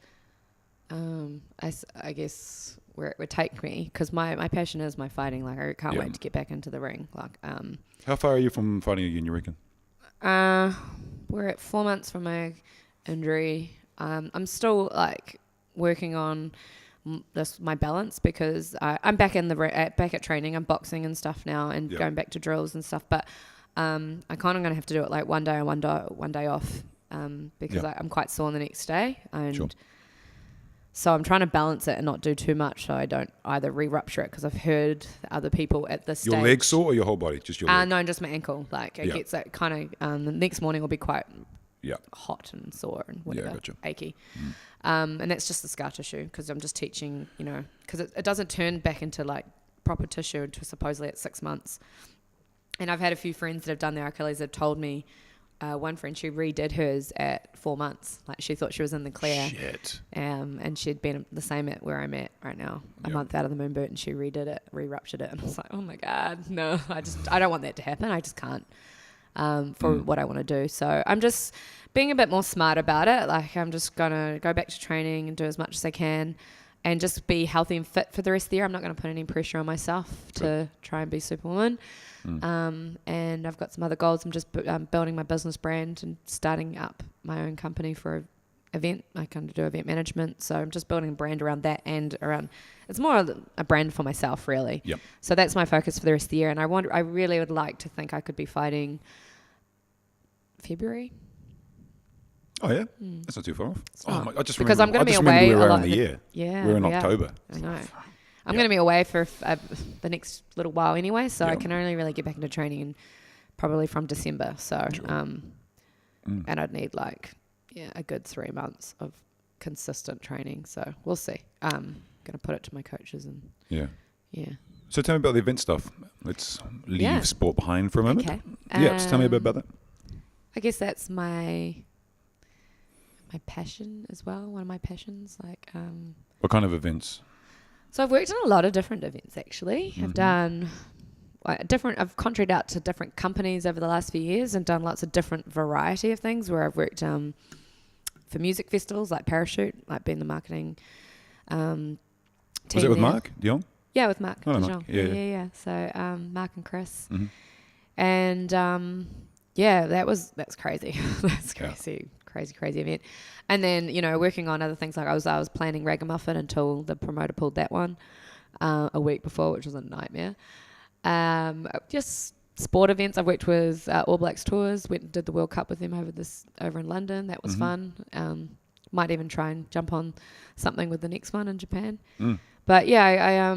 I guess where it would take me, because my passion is my fighting. Like, I can't wait to get back into the ring. Like,
how far are you from fighting again, you reckon?
We're at 4 months from my injury. I'm still like working on my balance, because I'm back back at training. I'm boxing and stuff now, and going back to drills and stuff. But I kind of gonna have to do it like one day on, one day off, because I'm quite sore the next day, and so I'm trying to balance it and not do too much, so I don't either re-rupture it, because I've heard other people at this stage.
Your leg sore or your whole body? Just your leg?
No, just my ankle. Like, it gets that kind of, the next morning will be quite hot and sore and whatever, achy. And that's just the scar tissue, because I'm just teaching, because it doesn't turn back into like proper tissue until supposedly at 6 months. And I've had a few friends that have done their Achilles that have told me, one friend, she redid hers at 4 months. Like, she thought she was in the clear.
Shit.
And she'd been the same at where I'm at right now, a month out of the moon boot, and she redid it, re-ruptured it. And I was like, oh my God, no, I don't want that to happen. I just can't, for what I want to do. So I'm just being a bit more smart about it. Like, I'm just going to go back to training and do as much as I can, and just be healthy and fit for the rest of the year. I'm not going to put any pressure on myself to try and be Superwoman. And I've got some other goals. I'm just building my business brand and starting up my own company for event. I kind of do event management, so I'm just building a brand around that and around. It's more a brand for myself, really.
Yep.
So that's my focus for the rest of the year, and I really would like to think I could be fighting February.
Oh yeah, that's not too far off. I just
because
remember,
I'm going to be
remember
away
we were
a
around
lot.
the year.
Yeah,
we're in October.
I know. I'm going to be away for the next little while anyway, so I can only really get back into training probably from December. So, and I'd need a good 3 months of consistent training. So we'll see. I'm going to put it to my coaches and yeah.
So tell me about the event stuff. Let's leave sport behind for a moment.
Okay.
Yeah, just tell me a bit about that.
I guess that's my passion as well. One of my passions,
What kind of events?
So I've worked on a lot of different events actually. I've done I've contracted out to different companies over the last few years and done lots of different variety of things where I've worked for music festivals like Parachute, like being the marketing team.
Was it with Mark Dion?
Yeah, with Mark Dion.
Yeah.
So Mark and Chris. And that's crazy. That's crazy. Crazy event. And then, working on other things, like I was planning Ragamuffin until the promoter pulled that one a week before, which was a nightmare. Just sport events. I've worked with All Blacks Tours, went and did the World Cup with them over in London. That was fun. Might even try and jump on something with the next one in Japan. But yeah,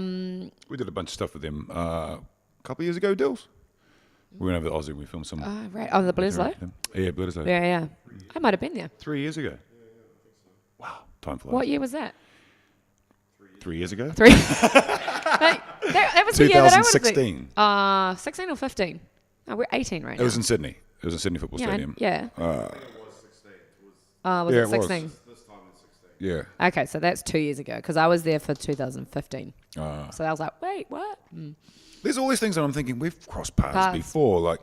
we did a bunch of stuff with them a couple of years ago, Dills. We went over to Aussie. We filmed some.
Oh, right. Oh, the Bledisloe?
Yeah, Bledisloe.
Yeah. I might have been there.
3 years ago. Wow, time flies.
What year was that?
3 years ago.
That was the year that I was
2016.
16 or 15. No, we're 18 right now.
It was in Sydney. It was in Sydney Football Stadium.
Yeah.
I think it was 16.
Was it 16?
This time in 16.
Yeah.
Okay, so that's 2 years ago because I was there for 2015. So I was like, wait, what?
There's all these things that I'm thinking we've crossed paths before. Like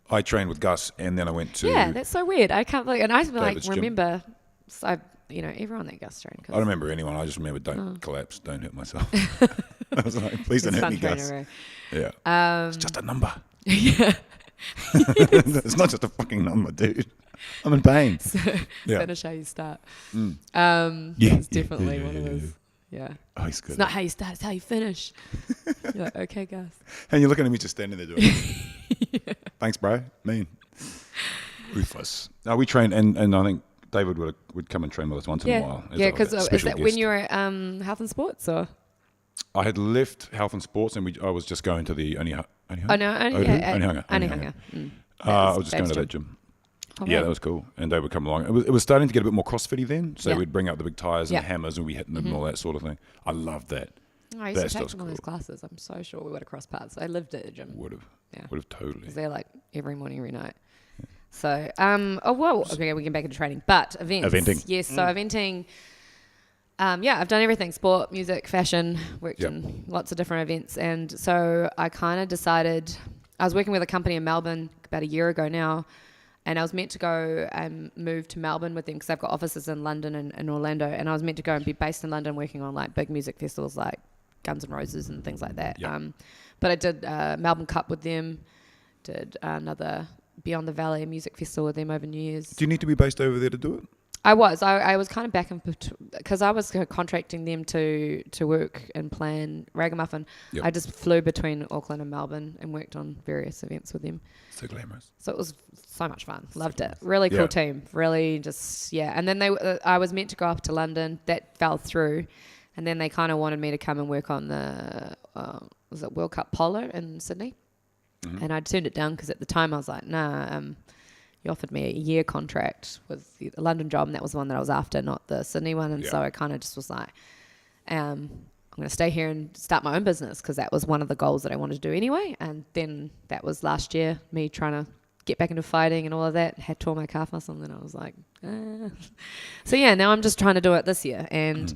I trained with Gus, and then I went to.
Yeah, that's so weird. I can't believe, and I
David's
remember. So everyone that Gus trained.
I don't remember anyone. I just remember don't collapse, don't hurt myself. I was like, please don't hurt me, Gus. Yeah. It's just a number.
Yeah.
It's not just a fucking number, dude. I'm in pain.
So finish how you start.
It's
definitely one of those. Yeah.
Oh, he's good.
It's not how you start, it's how you finish. You're like, okay, Gus.
And you're looking at me just standing there doing it. Thanks, bro. Mean. Ruthless. No, we train, and I think David would come and train with us once in a while.
Yeah, because is that when you were at Health and Sports, or?
I had left Health and Sports, and I was just going to the Onehunga.
Onehunga.
I was just going to that gym. Okay. Yeah, that was cool. And they would come along. It was starting to get a bit more CrossFit-y then. So we'd bring out the big tires and the hammers and we'd be hitting them and all that sort of thing. I loved that.
I used to take one of those classes. I'm so sure we would have crossed paths. I lived at the gym.
Would have totally.
Because they're like every morning, every night. Yeah. So, okay, we get back into training. But events.
Eventing.
Yes, so eventing. I've done everything. Sport, music, fashion. Worked in lots of different events. And so I kind of decided, I was working with a company in Melbourne about a year ago now. And I was meant to go and move to Melbourne with them because they've got offices in London and Orlando. And I was meant to go and be based in London working on like big music festivals like Guns N' Roses and things like that. Yep. But I did Melbourne Cup with them, did another Beyond the Valley music festival with them over New Year's.
Do you need to be based over there to do it?
I was kind of back because I was contracting them to work and plan Ragamuffin. Yep. I just flew between Auckland and Melbourne and worked on various events with them.
So glamorous.
So it was so much fun. Loved it. Really cool team. Really just And then I was meant to go up to London. That fell through, and then they kind of wanted me to come and work on the was it World Cup polo in Sydney, and I turned it down because at the time I was like, nah. You offered me a year contract with the London job, and that was the one that I was after, not the Sydney one. And so I kind of just was like, I'm going to stay here and start my own business because that was one of the goals that I wanted to do anyway. And then that was last year, me trying to get back into fighting and all of that. Had tore my calf muscle, and then I was like, So now I'm just trying to do it this year and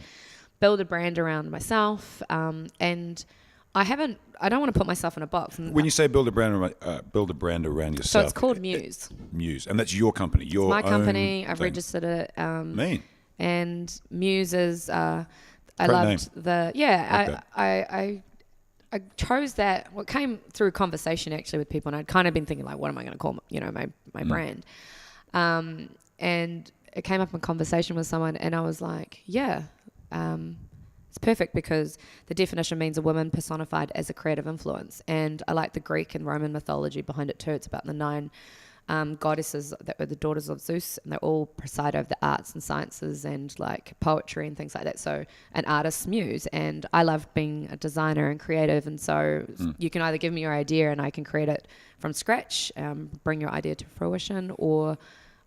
build a brand around myself. And I don't want to put myself in a box.
When you say build a brand around yourself.
So it's called Muse.
Muse. And that's your company. It's
my company. I've registered it.
Mean.
And Muse is, I
Great
loved
name.
I chose that. What came through conversation actually with people, and I'd kind of been thinking like, what am I going to call my brand? And it came up in conversation with someone, and I was like, yeah, it's perfect because the definition means a woman personified as a creative influence. And I like the Greek and Roman mythology behind it too. It's about the 9 goddesses that were the daughters of Zeus, and they're all preside over the arts and sciences and like poetry and things like that. So an artist's muse, and I love being a designer and creative, and so you can either give me your idea and I can create it from scratch, bring your idea to fruition, or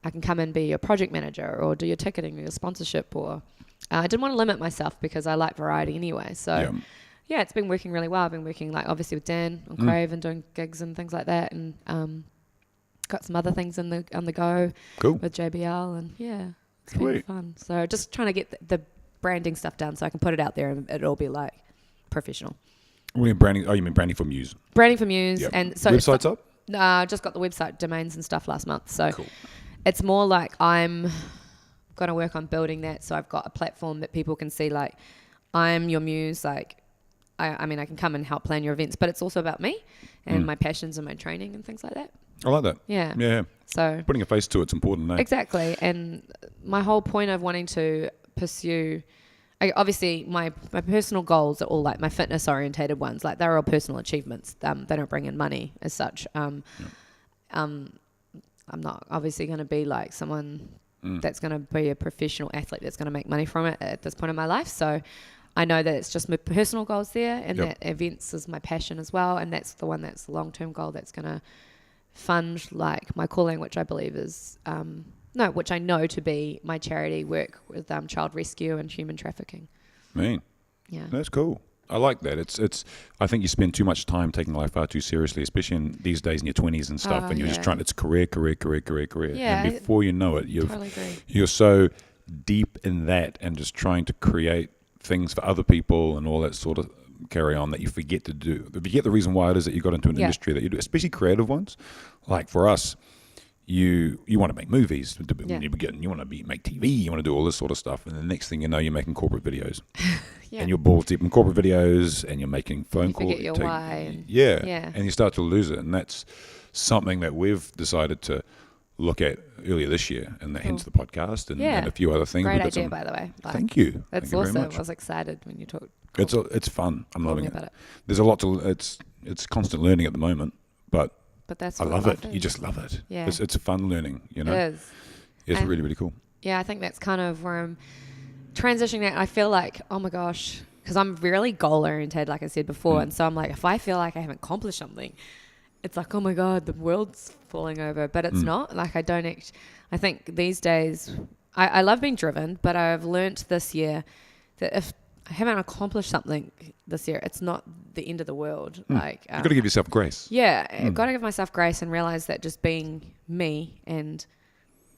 I can come and be your project manager or do your ticketing or your sponsorship, or I didn't want to limit myself because I like variety anyway. So yeah, it's been working really well. I've been working like obviously with Dan on Crave and doing gigs and things like that, and got some other things on the go with JBL, and yeah, it's been fun. So just trying to get the branding stuff done so I can put it out there and it'll be like professional.
What are you branding? Oh, you mean branding for Muse?
Branding for Muse, and so
website's up.
No, I just got the website domains and stuff last month. So it's more like I'm going to work on building that. So I've got a platform that people can see, like, I'm your muse. Like, I mean, I can come and help plan your events, but it's also about me and my passions and my training and things like that.
I like that.
Yeah.
Yeah.
So
putting a face to it's important, eh?
Exactly. And my whole point of wanting to pursue, obviously my personal goals are all like my fitness orientated ones. Like they're all personal achievements. They don't bring in money as such. I'm not obviously going to be like someone that's going to be a professional athlete that's going to make money from it at this point in my life. So I know that it's just my personal goals there, and that events is my passion as well. And that's the one that's the long-term goal that's going to fund like my calling, which I believe is, which I know to be my charity work with child rescue and human trafficking.
Man,
yeah,
that's cool. I like that. It's. I think you spend too much time taking life far too seriously, especially in these days in your 20s and stuff, and you're just trying. It's career.
Yeah,
and before you know it,
totally agree.
You're so deep in that and just trying to create things for other people and all that sort of carry on that you forget to do. You forget the reason why it is that you got into an industry that you do, especially creative ones. Like for us, you want to make movies when you begin. You want to make TV. You want to do all this sort of stuff, and the next thing you know, you're making corporate videos. And you're balls deep in corporate videos, and you're making phone calls.
You forget your why.
And you start to lose it, and that's something that we've decided to look at earlier this year, and hence the podcast and a few other things.
Great idea, by the way.
Thank you.
That's
Thank you
awesome.
very much.
I was excited when you talked.
It's fun. I'm loving it.
About it.
There's a lot to. It's constant learning at the moment, but
that's
I love it.
Is.
You just love it.
Yeah.
It's fun learning. You know.
It is.
It's really, really cool.
Yeah, I think that's kind of where I'm transitioning. That I feel like, oh my gosh, because I'm really goal oriented, like I said before, and so I'm like, if I feel like I haven't accomplished something, it's like, oh my God, the world's falling over. But it's not. Like I think these days, I love being driven, but I've learnt this year that if I haven't accomplished something this year, it's not the end of the world. Like
you've got to give yourself grace.
Yeah, I've got to give myself grace and realize that just being me and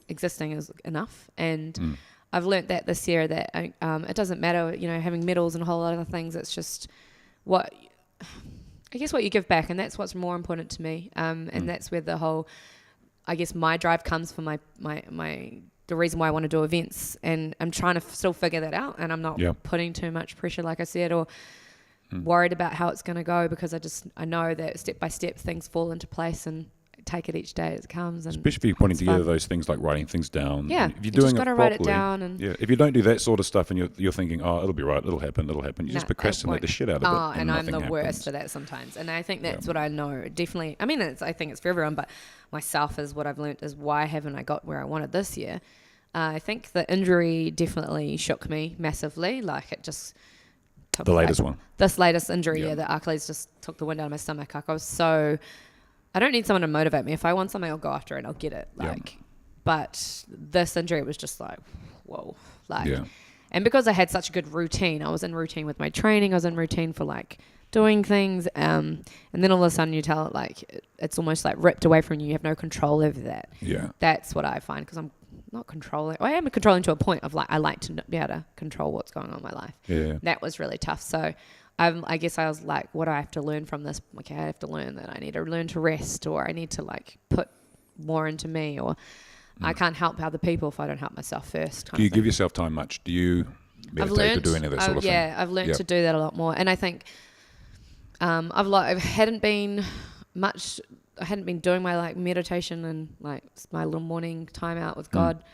existing is enough. And I've learnt that this year that it doesn't matter, having medals and a whole lot of other things. It's just what you give back, and that's what's more important to me. And that's where the whole, I guess, my drive comes from the reason why I want to do events, and I'm trying to still figure that out, and I'm not putting too much pressure, like I said, or worried about how it's going to go, because I know that step by step things fall into place, and take it each day as it comes. And
especially if you're putting together those things like writing things down.
Yeah,
if you're
you
doing
just got to write it down. And
if you don't do that sort of stuff and you're thinking, oh, it'll be right, it'll happen, you just procrastinate the shit out of it.
Oh, and I'm the
happens.
worst for that sometimes. And I think that's what I know. Definitely. I mean, I think it's for everyone, but myself is what I've learned is why haven't I got where I wanted this year? I think the injury definitely shook me massively. Like it just took
the latest one.
This latest injury, the Achilles just took the wind out of my stomach. Like I don't need someone to motivate me. If I want something, I'll go after it and I'll get it. But this injury was just like, whoa. And because I had such a good routine, I was in routine with my training. I was in routine for like doing things. And then all of a sudden you tell it like, it's almost like ripped away from you. You have no control over that.
Yeah.
That's what I find, because I'm not controlling. I am controlling to a point of like, I like to be able to control what's going on in my life.
Yeah.
That was really tough. So I guess I was like, what do I have to learn from this? Okay, I have to learn that I need to learn to rest, or I need to like put more into me, or I can't help other people if I don't help myself first.
Do you give yourself time much? Do you meditate or do any of that sort of thing?
Yeah, I've learned to do that a lot more. And I think I hadn't been doing my like meditation and like my little morning time out with God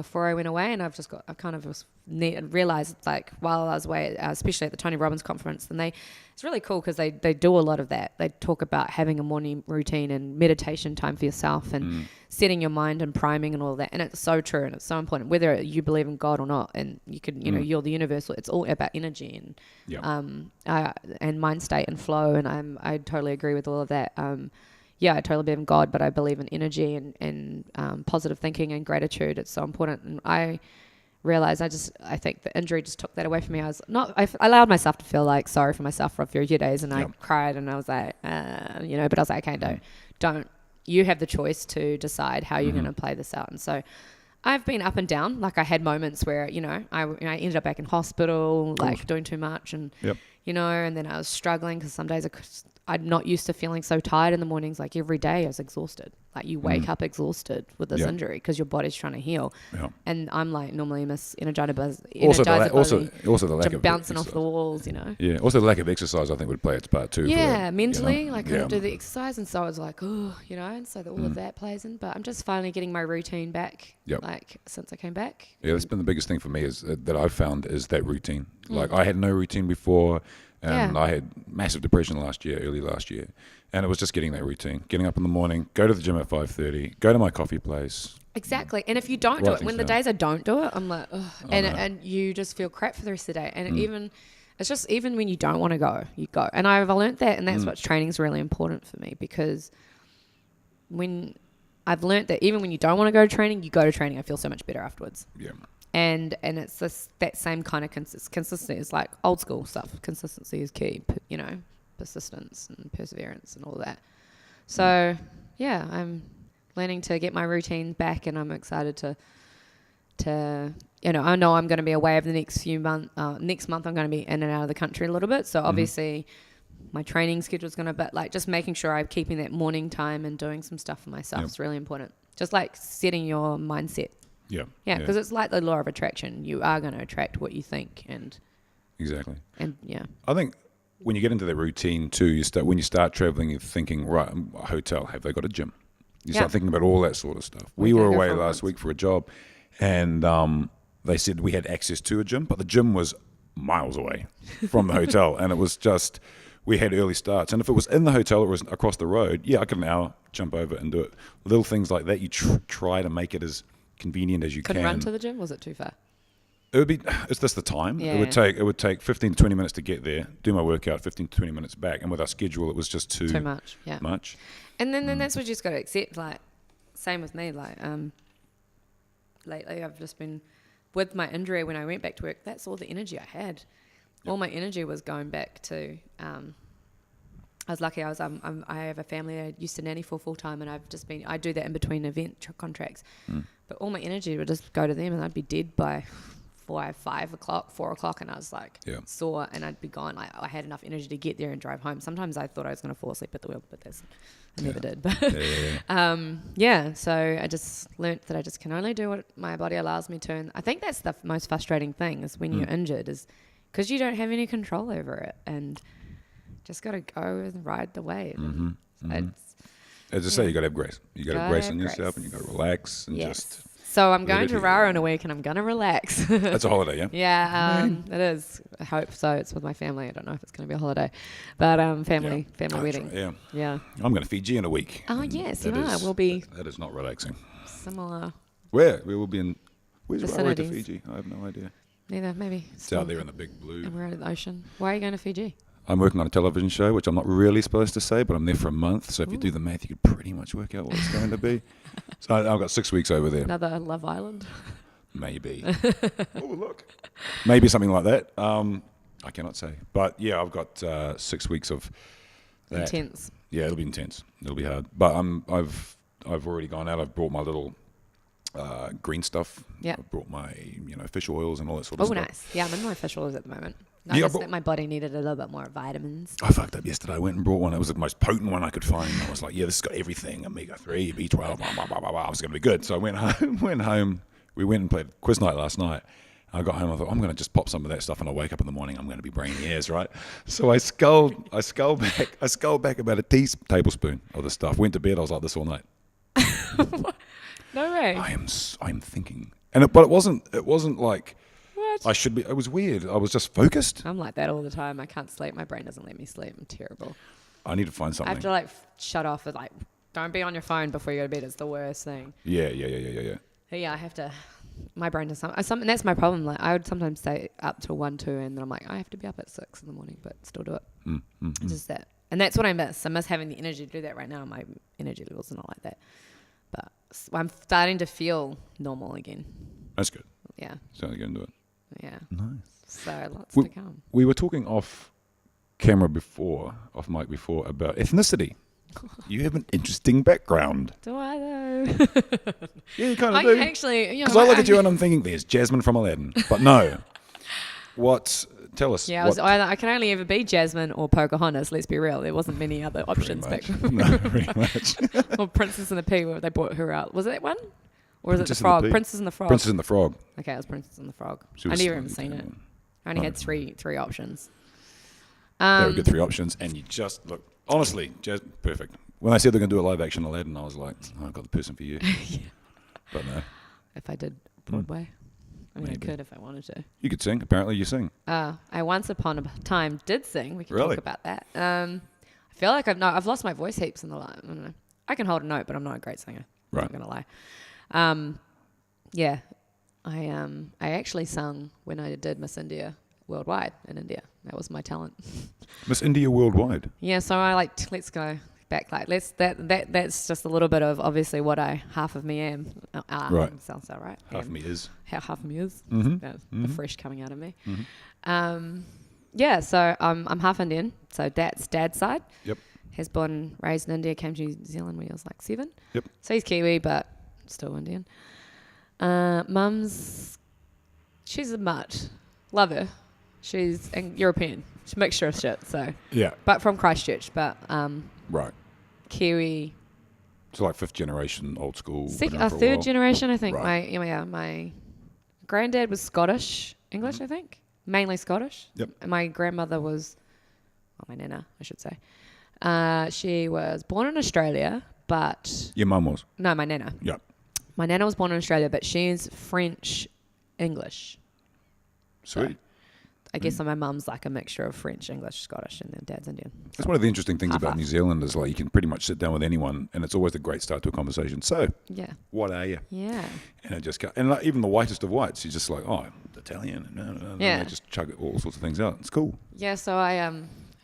before I went away, and I kind of realized, like, while I was away, especially at the Tony Robbins conference, and it's really cool because they do a lot of that. They talk about having a morning routine and meditation time for yourself and setting your mind and priming and all that. And it's so true, and it's so important, whether you believe in God or not. And you could, you're the universal. It's all about energy and mind state and flow. And I totally agree with all of that. I totally believe in God, but I believe in energy and positive thinking and gratitude. It's so important. And I realized I think the injury just took that away from me. I allowed myself to feel like sorry for myself for a few days, and I cried, and I was like, but I was like, okay, don't. You have the choice to decide how you're going to play this out. And so I've been up and down. Like, I had moments where, I ended up back in hospital, like doing too much, and and then I was struggling because some days I'm not used to feeling so tired in the mornings. Like, every day I was exhausted. Like, you wake up exhausted with this injury because your body's trying to heal. Yeah. And I'm like normally energized.
Also the lack of
bouncing off the walls,
Yeah. Also the lack of exercise, I think, would play its part too.
Yeah, mentally, I couldn't do the exercise, and so I was like, and so all of that plays in. But I'm just finally getting my routine back. Like, since I came back.
Yeah, that's been the biggest thing for me is that I've found is that routine. Like, I had no routine before. And I had massive depression early last year. And it was just getting that routine, getting up in the morning, go to the gym at 5:30, go to my coffee place.
Exactly. And if you don't do it, when the days I don't do it, I'm like, ugh. And you just feel crap for the rest of the day. And even when you don't want to go, you go. And I've learned that, and that's what training is really important for me, because I've learned that even when you don't want to go to training, you go to training, I feel so much better afterwards. Yeah. And it's that same kind of consistency. It's like old school stuff. Consistency is key, persistence and perseverance and all that. So, I'm learning to get my routine back, and I'm excited to I know I'm going to be away over the next few months. Next month I'm going to be in and out of the country a little bit. So obviously my training schedule is going to, but like just making sure I'm keeping that morning time and doing some stuff for myself is really important. Just like setting your mindset. Yeah, because it's like the law of attraction. You are going to attract what you think, and
exactly.
And
I think when you get into that routine too, when you start traveling, you're thinking, right, a hotel, have they got a gym? You start thinking about all that sort of stuff. We were away last week for a job, and they said we had access to a gym, but the gym was miles away from the hotel, and it was just, we had early starts. And if it was in the hotel or it was across the road, I could an hour jump over and do it. Little things like that, you try to make it as convenient as you can.
Couldn't run to the gym? Was it too far?
It's just the time. Yeah. It would take 15 to 20 minutes to get there, do my workout, 15 to 20 minutes back, and with our schedule it was just too much. Yeah.
And then that's what you just got to accept. Like, same with me. Like, lately I've just been with my injury. When I went back to work, that's all the energy I had. All my energy was going back to. I was lucky. I have a family I used to nanny for full time, and I do that in between event contracts. But all my energy would just go to them, and I'd be dead by 5 o'clock, 4 o'clock, and I was like sore, and I'd be gone. Like, I had enough energy to get there and drive home. Sometimes I thought I was going to fall asleep at the wheel, but I never did. But so I just learnt that I just can only do what my body allows me to. And I think that's the most frustrating thing is when you're injured, is because you don't have any control over it, and just got to go and ride the wave.
As I say, you got to have grace. You got to have grace on yourself, and you got to relax and just.
So I'm going to Rara in a week, and I'm going to relax.
That's a holiday, yeah?
Yeah, it is. I hope so. It's with my family. I don't know if it's going to be a holiday, but family wedding.
Right, yeah. I'm going to Fiji in a week.
Oh yes, you are. We'll be.
That is not relaxing.
Similar.
Where? We will be in. Where's the road to Fiji? I have no idea.
Neither, maybe.
It's out there in the big blue.
And we're out of the ocean. Why are you going to Fiji?
I'm working on a television show, which I'm not really supposed to say, but I'm there for a month. So if you do the math, you could pretty much work out what it's going to be. So I've got 6 weeks over there.
Another Love Island?
Maybe. Oh, look. Maybe something like that. I cannot say. But yeah, I've got 6 weeks of that.
Intense.
Yeah, it'll be intense. It'll be hard. But I've already gone out. I've brought my little green stuff. Yeah. I've brought my fish oils and all that sort of stuff.
Oh, nice. Yeah, I'm in my fish oils at the moment. Noticed that my body needed a little bit more vitamins.
I fucked up yesterday. I went and brought one. It was the most potent one I could find. I was like, this has got everything, omega-3, B12, blah, blah, blah, blah, blah. I was going to be good. So I went home. We went and played quiz night last night. I got home. I thought, I'm going to just pop some of that stuff, and I wake up in the morning. I'm going to be brainy as, right? So I sculled back about a tablespoon of the stuff. Went to bed. I was like this all night.
No way.
I'm thinking, but it wasn't like
What?
I should be. It was weird. I was just focused.
I'm like that all the time. I can't sleep. My brain doesn't let me sleep. I'm terrible.
I need to find
I
something.
have to like shut off with like, don't be on your phone before you go to bed. It's the worst thing.
Yeah.
But yeah, I have to. My brain does something. And that's my problem. Like I would sometimes stay up till 1, 2, and then I'm like, I have to be up at 6 in the morning, but still do it. It's just that, and that's what I miss. I miss having the energy to do that right now. My energy levels are not like that, but I'm starting to feel normal again.
That's good.
Yeah.
Certainly going to do it.
Yeah.
Nice.
So lots to come.
We were talking off mic before about ethnicity. You have an interesting background.
Do I though?
Yeah, you kind of
I
do.
actually,
Because I look at you and I'm thinking, there's Jasmine from Aladdin. But no. Tell us.
Yeah, I can only ever be Jasmine or Pocahontas, let's be real. There wasn't many other options back then.
No, pretty much.
Or Princess and the Pea, where they brought her out. Was it that one? Or was it the
Princess and the
Frog?
Pea.
Princess and the Frog.
Princess and the Frog.
Okay, it was Princess and the Frog.
She
I
was
never even
slightly
seen it.
down.
I only
Right.
had three options.
They were good 3 options, and you just look. Honestly, perfect. When I said they're going to do a live action Aladdin, I was like, I've got the person for you.
Yeah.
But no.
If I did Broadway. I mean,
Maybe.
I could if I wanted to.
You could sing. Apparently, you sing.
I once upon a time did sing. We can
Really?
talk about that. I feel like I've lost my voice heaps in the life. I don't know. I can hold a note, but I'm not a great singer.
Right.
I'm not gonna lie. Yeah, I actually sung when I did Miss India Worldwide in India. That was my talent.
Miss India Worldwide.
Yeah, so I let's go back. Like that's just a little bit of obviously what half of me am.
Right.
Sounds so right.
Half of me is.
How half of me is.
Mm-hmm.
That's the fresh coming out of me.
Mm-hmm.
Yeah, so I'm half Indian. So that's dad's side.
Yep.
He's born and raised in India. Came to New Zealand when he was like 7.
Yep.
So he's Kiwi, but still Indian. Mum's, she's a mutt. Love her. She's European. She's a mixture of shit. So.
Yeah.
But from Christchurch. But
Right.
Kiwi.
So like 5th generation, old school.
Third generation, I think.
Right.
My granddad was Scottish, English, I think. Mainly Scottish.
Yep.
And my grandmother was, my nana, I should say. She was born in Australia, but...
Your mum was?
No, my nana.
Yep.
My nana was born in Australia, but she's French, English.
Sweet.
So I guess my mum's like a mixture of French, English, Scottish, and then dad's Indian. So
That's one of the interesting things about
half.
New Zealand is like you can pretty much sit down with anyone and it's always a great start to a conversation. So,
yeah.
what are you?
Yeah.
And it just and like, even the whitest of whites, you're just like, oh, I'm Italian. And
Yeah.
they just chug all sorts of things out. It's cool.
Yeah, so I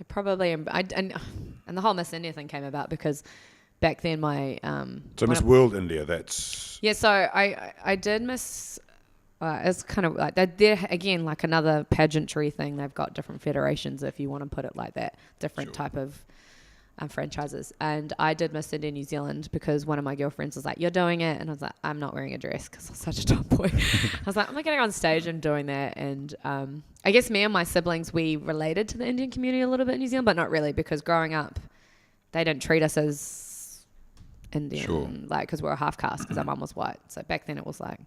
probably am, and the whole Miss India thing came about because back then my
So Miss World India, that's
yeah, so I did miss. It's kind of like they're again like another pageantry thing. They've got different federations, if you want to put it like that, different type of franchises. And I did Miss India New Zealand because one of my girlfriends was like, "You're doing it," and I was like, "I'm not wearing a dress because I'm such a tomboy." I was like, "I'm not getting on stage and doing that." And I guess me and my siblings, we related to the Indian community a little bit in New Zealand, but not really because growing up, they didn't treat us as Indian, like because we're a half caste because our mum was white. So back then it was like.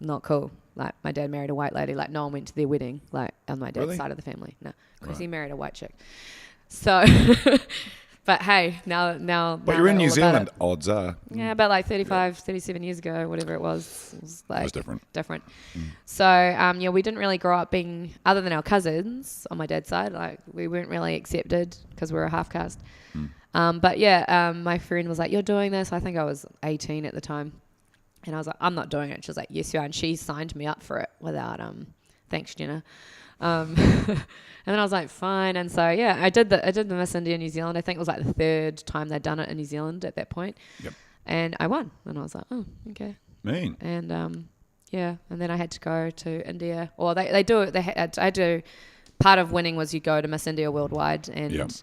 Not cool. Like my dad married a white lady. Like no one went to their wedding. Like on my dad's side of the family. No, because he married a white chick. So, but hey, now.
But you're in New Zealand. Odds are.
Yeah, about like 35, 37 years ago, whatever it was like
it was different.
So yeah, we didn't really grow up being other than our cousins on my dad's side. Like we weren't really accepted because we were a half caste. But yeah, my friend was like, "You're doing this." I think I was 18 at the time. And I was like, "I'm not doing it." She was like, "Yes, you are." And she signed me up for it without, thanks, Jenna. And then I was like, "Fine." And so, yeah, I did the Miss India New Zealand. I think it was like the 3rd time they'd done it in New Zealand at that point. Yep. And I won. And I was like, "Oh, okay."
Mean.
And, yeah. And then I had to go to India. Or they do it. I do. Part of winning was you go to Miss India Worldwide. And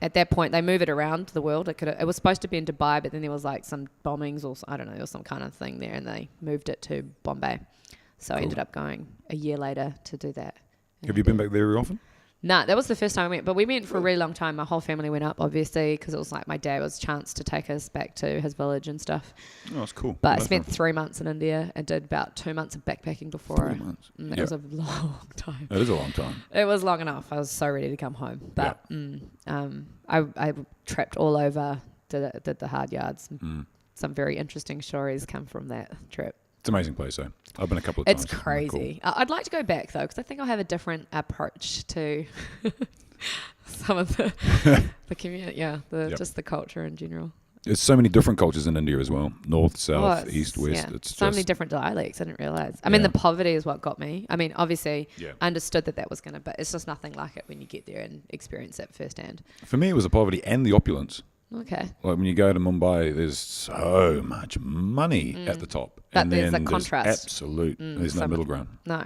at that point, they move it around the world. It was supposed to be in Dubai, but then there was like some bombings or I don't know, there was some kind of thing there, and they moved it to Bombay. So I ended up going a year later to do that.
Have you been back there very often?
Nah, that was the first time we went, but we went for a really long time. My whole family went up, obviously, because it was like my dad was a chance to take us back to his village and stuff.
Oh, that's cool.
But I spent 3 months in India and did about 2 months of backpacking before.
3 months.
It was a long time.
It is a long time.
It was long enough. I was so ready to come home. But I trapped all over, did the hard yards, some very interesting stories come from that trip.
It's an amazing place, though. I've been a couple of times.
It's crazy. Cool. I'd like to go back, though, because I think I'll have a different approach to some of the community, just the culture in general.
There's so many different cultures in India as well. North, south, east, west.
Yeah.
It's
so many different dialects. I didn't realise. I mean, the poverty is what got me. I mean, obviously, I understood that was going to, but it's just nothing like it when you get there and experience it firsthand.
For me, it was the poverty and the opulence.
Okay.
Like when you go to Mumbai, there's so much money at the top.
But
and
there's
then
a contrast.
Absolute. There's no middle ground.
No.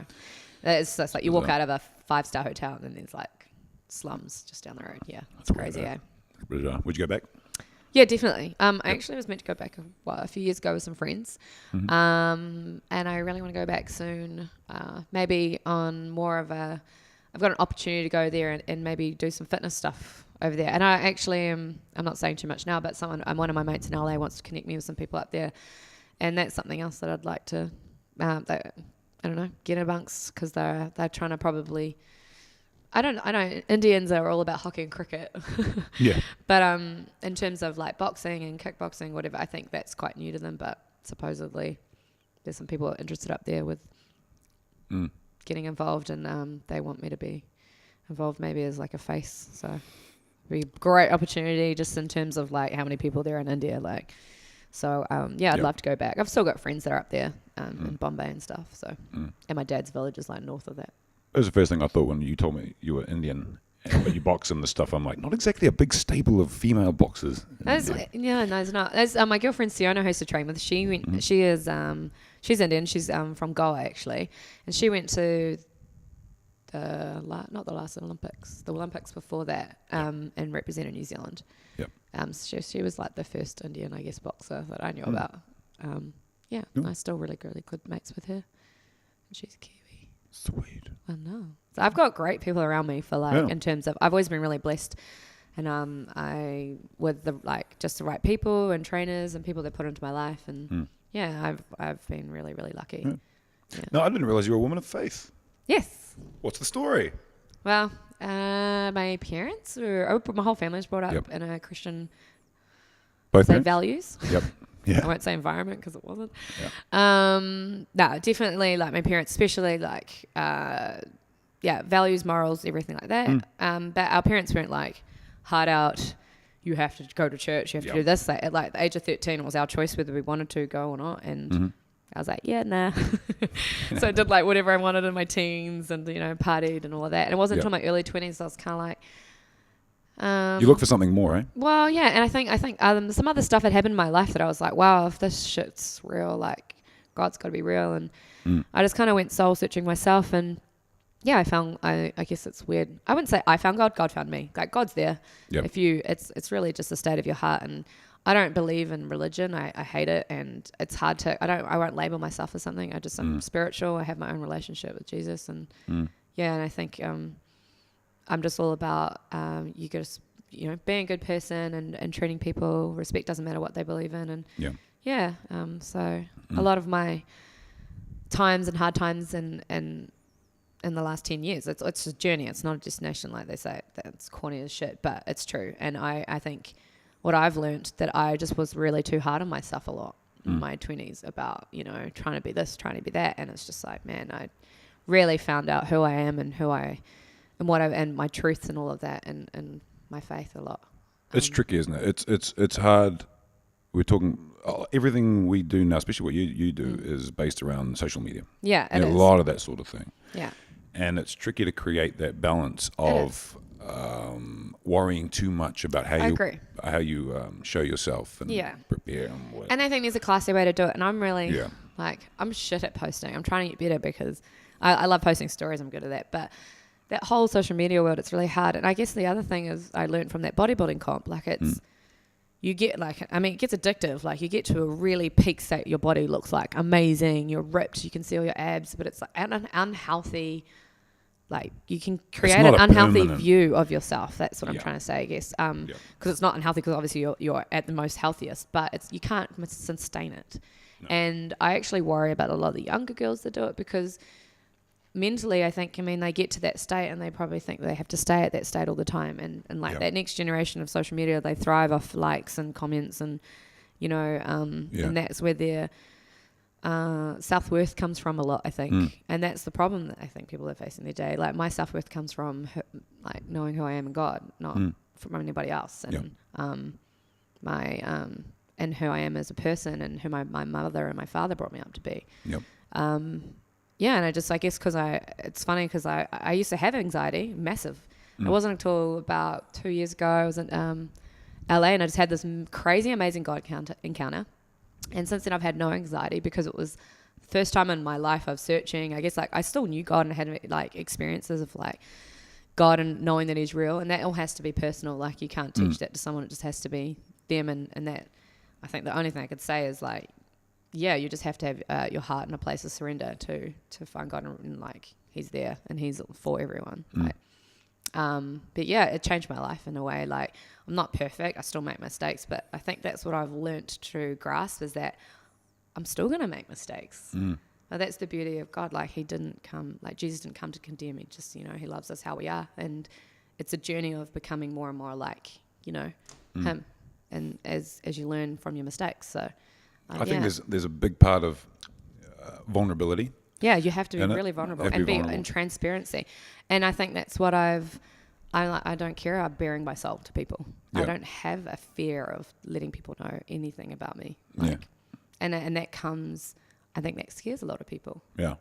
It's just like you walk out of a 5-star hotel and then there's like slums just down the road. Yeah. It's crazy, eh?
Would you go back?
Yeah, definitely. I actually was meant to go back a few years ago with some friends. And I really want to go back soon. Maybe on more of I've got an opportunity to go there and maybe do some fitness stuff over there. And I actually I'm not saying too much now, but one of my mates in LA wants to connect me with some people up there. And that's something else that I'd like to, I don't know, get amongst, because they're trying to probably, I don't Indians are all about hockey and cricket.
Yeah.
But in terms of like boxing and kickboxing, whatever, I think that's quite new to them. But supposedly there's some people interested up there with getting involved, and they want me to be involved maybe as like a face. So it'd be a great opportunity just in terms of like how many people there in India. Like, so I'd love to go back. I've still got friends that are up there in Bombay and stuff. So and my dad's village is like north of that.
That was the first thing I thought when you told me you were Indian, but you box and the stuff. I'm like, not exactly a big stable of female boxers.
No, it's not. That's, my girlfriend Siona, who I used to train with, she went. She is she's Indian. She's from Goa actually, and she went to not the last Olympics, the Olympics before that, and represented New Zealand.
Yep.
So she was like the first Indian, I guess, boxer that I knew about. I still really good mates with her, and she's Kiwi.
Sweet.
I know. So I've got great people around me for like in terms of, I've always been really blessed, and I with the like just the right people and trainers and people that put into my life, and I've been really, really lucky. Yeah.
No, I didn't realize you were a woman of faith.
Yes.
What's the story?
Well, my parents my whole family was brought up in a Christian values.
Yep. Yeah.
I won't say environment because it wasn't.
Yeah.
No, definitely like my parents, especially like, values, morals, everything like that. But our parents weren't like hard out. You have to go to church. You have to do this. Like, at like the age of 13, it was our choice whether we wanted to go or not. And I was like, nah. So I did like whatever I wanted in my teens and, partied and all of that. And it wasn't until my early 20s I was kind of like,
you look for something more, eh?
Well, yeah, and I think some other stuff had happened in my life that I was like, wow, if this shit's real, like God's got to be real, and I just kind of went soul searching myself, and I found, I guess it's weird. I wouldn't say I found God. God found me. Like God's there.
Yep.
It's really just a state of your heart, and I don't believe in religion. I hate it, and it's hard to. I won't label myself as something. I'm spiritual. I have my own relationship with Jesus, and and I think I'm just all about you just being a good person and treating people. Respect doesn't matter what they believe in, and so a lot of my times and hard times and in the last 10 years, it's a journey. It's not a destination, like they say. That's corny as shit, but it's true. And I think what I've learned that I just was really too hard on myself a lot in my 20s about trying to be this, trying to be that, and it's just like, man, I really found out who I am and and my truths and all of that, and my faith a lot.
It's tricky, isn't it? It's hard. We're talking everything we do now, especially what you do, is based around social media.
Yeah, it is.
A lot of that sort of thing.
Yeah,
and it's tricky to create that balance of worrying too much about how you show yourself and prepare.
And I think there's a classy way to do it. And I'm really I'm shit at posting. I'm trying to get better because I love posting stories. I'm good at that, but that whole social media world, it's really hard. And I guess the other thing is I learned from that bodybuilding comp, like you get it gets addictive. Like you get to a really peak state, your body looks like amazing, you're ripped, you can see all your abs, but it's like an unhealthy, like you can create an unhealthy view of yourself. That's what I'm trying to say, I guess. Because it's not unhealthy because obviously you're at the most healthiest, but you can't sustain it. No. And I actually worry about a lot of the younger girls that do it because mentally, I think, they get to that state and they probably think they have to stay at that state all the time. And that next generation of social media, they thrive off likes and comments and, you know, and that's where their self-worth comes from a lot, I think. And that's the problem that I think people are facing their day. Like, my self-worth comes from like knowing who I am in God, not from anybody else. And and who I am as a person, and who my mother and my father brought me up to be. Yeah, and I guess because it's funny because I used to have anxiety, massive. It wasn't until about 2 years ago I was in LA, and I just had this crazy, amazing God encounter. And since then I've had no anxiety, because it was the first time in my life of searching. I guess like I still knew God and had like experiences of like God and knowing that he's real, and that all has to be personal. Like, you can't teach that to someone. It just has to be them. And that, I think the only thing I could say is like, yeah, you just have to have your heart in a place of surrender to find God, and like he's there and he's for everyone. Like, but yeah, it changed my life in a way. Like, I'm not perfect. I still make mistakes, but I think that's what I've learnt to grasp, is that I'm still going to make mistakes. But that's the beauty of God. Like, Jesus didn't come to condemn me. Just, you know, he loves us how we are. And it's a journey of becoming more and more like, you know, him. And as you learn from your mistakes. So
I think there's a big part of vulnerability.
Yeah, you have to be really vulnerable and be in transparency. And I think that's what I don't care about bearing my soul to people. I don't have a fear of letting people know anything about me. Like, and that comes, I think that scares a lot of people. Yeah.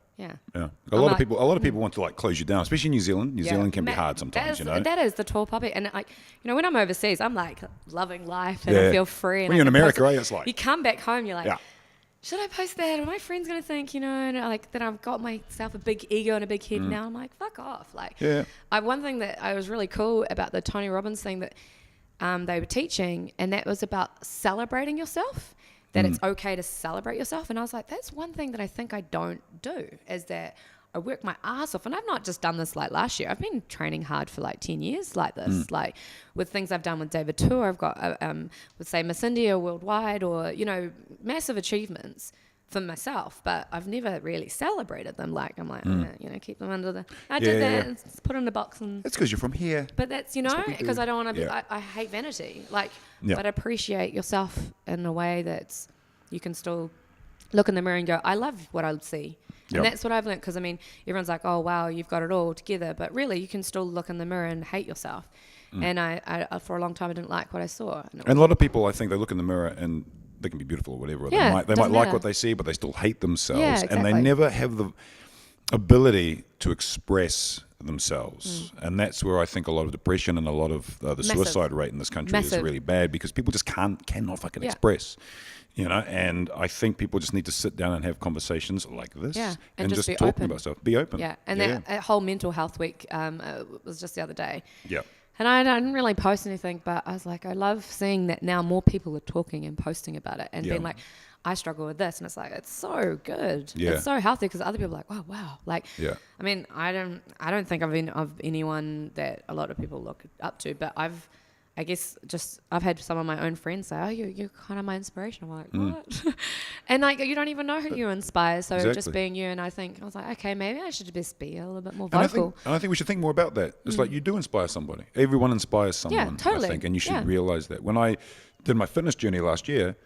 A lot of people want to like close you down, especially in New Zealand. New Zealand can be hard sometimes, you know. That is the tall puppy. And like, you know, when I'm overseas, I'm like loving life and I feel free. And
when you're in America, right? It's like,
you come back home, you're like, should I post that? Are my friends going to think, you know, and like that I've got myself a big ego and a big head now? I'm like, fuck off. Like, one thing that I was really cool about the Tony Robbins thing that they were teaching, and that was about celebrating yourself, that it's okay to celebrate yourself. And I was like, that's one thing that I think I don't do, is that I work my ass off. And I've not just done this like last year. I've been training hard for like 10 years like this, like with things I've done with David Tour. I've got, with say Miss India worldwide, or, you know, massive achievements for myself, but I've never really celebrated them. Like, I'm like, you know, keep them under the, I did that, and put it in a box. And
it's because you're from here.
But that's, you know, because I don't want to, I hate vanity. Like, but appreciate yourself in a way that you can still look in the mirror and go, I love what I see. And that's what I've learned, because I mean, everyone's like, oh wow, you've got it all together, but really you can still look in the mirror and hate yourself. And I for a long time I didn't like what I saw. And a lot of people, I think, they look in the mirror and they can be beautiful or whatever.
Yeah, they might like what they see, but they still hate themselves, and they never have the ability to express themselves. And that's where I think a lot of depression and a lot of the suicide rate in this country is really bad, because people just cannot fucking express. You know, and I think people just need to sit down and have conversations like this, and just talking open about stuff. Be open. Yeah, and that whole mental health week was just the other day. Yeah. And I didn't really post anything, but I was like, I love seeing that now more people are talking and posting about it, and being like, I struggle with this, and it's like, it's so good. Yeah. It's so healthy, because other people are like, oh wow, like, I mean, I don't think I've been of anyone that a lot of people look up to, but I guess I've had some of my own friends say, oh, you're kind of my inspiration. I'm like, what? And like, you don't even know who you inspire. So just being you. And I was like, okay, maybe I should just be a little bit more vocal. And I think we should think more about that. It's like, you do inspire somebody. Everyone inspires someone, totally. I think. And you should realize that. When I did my fitness journey last year,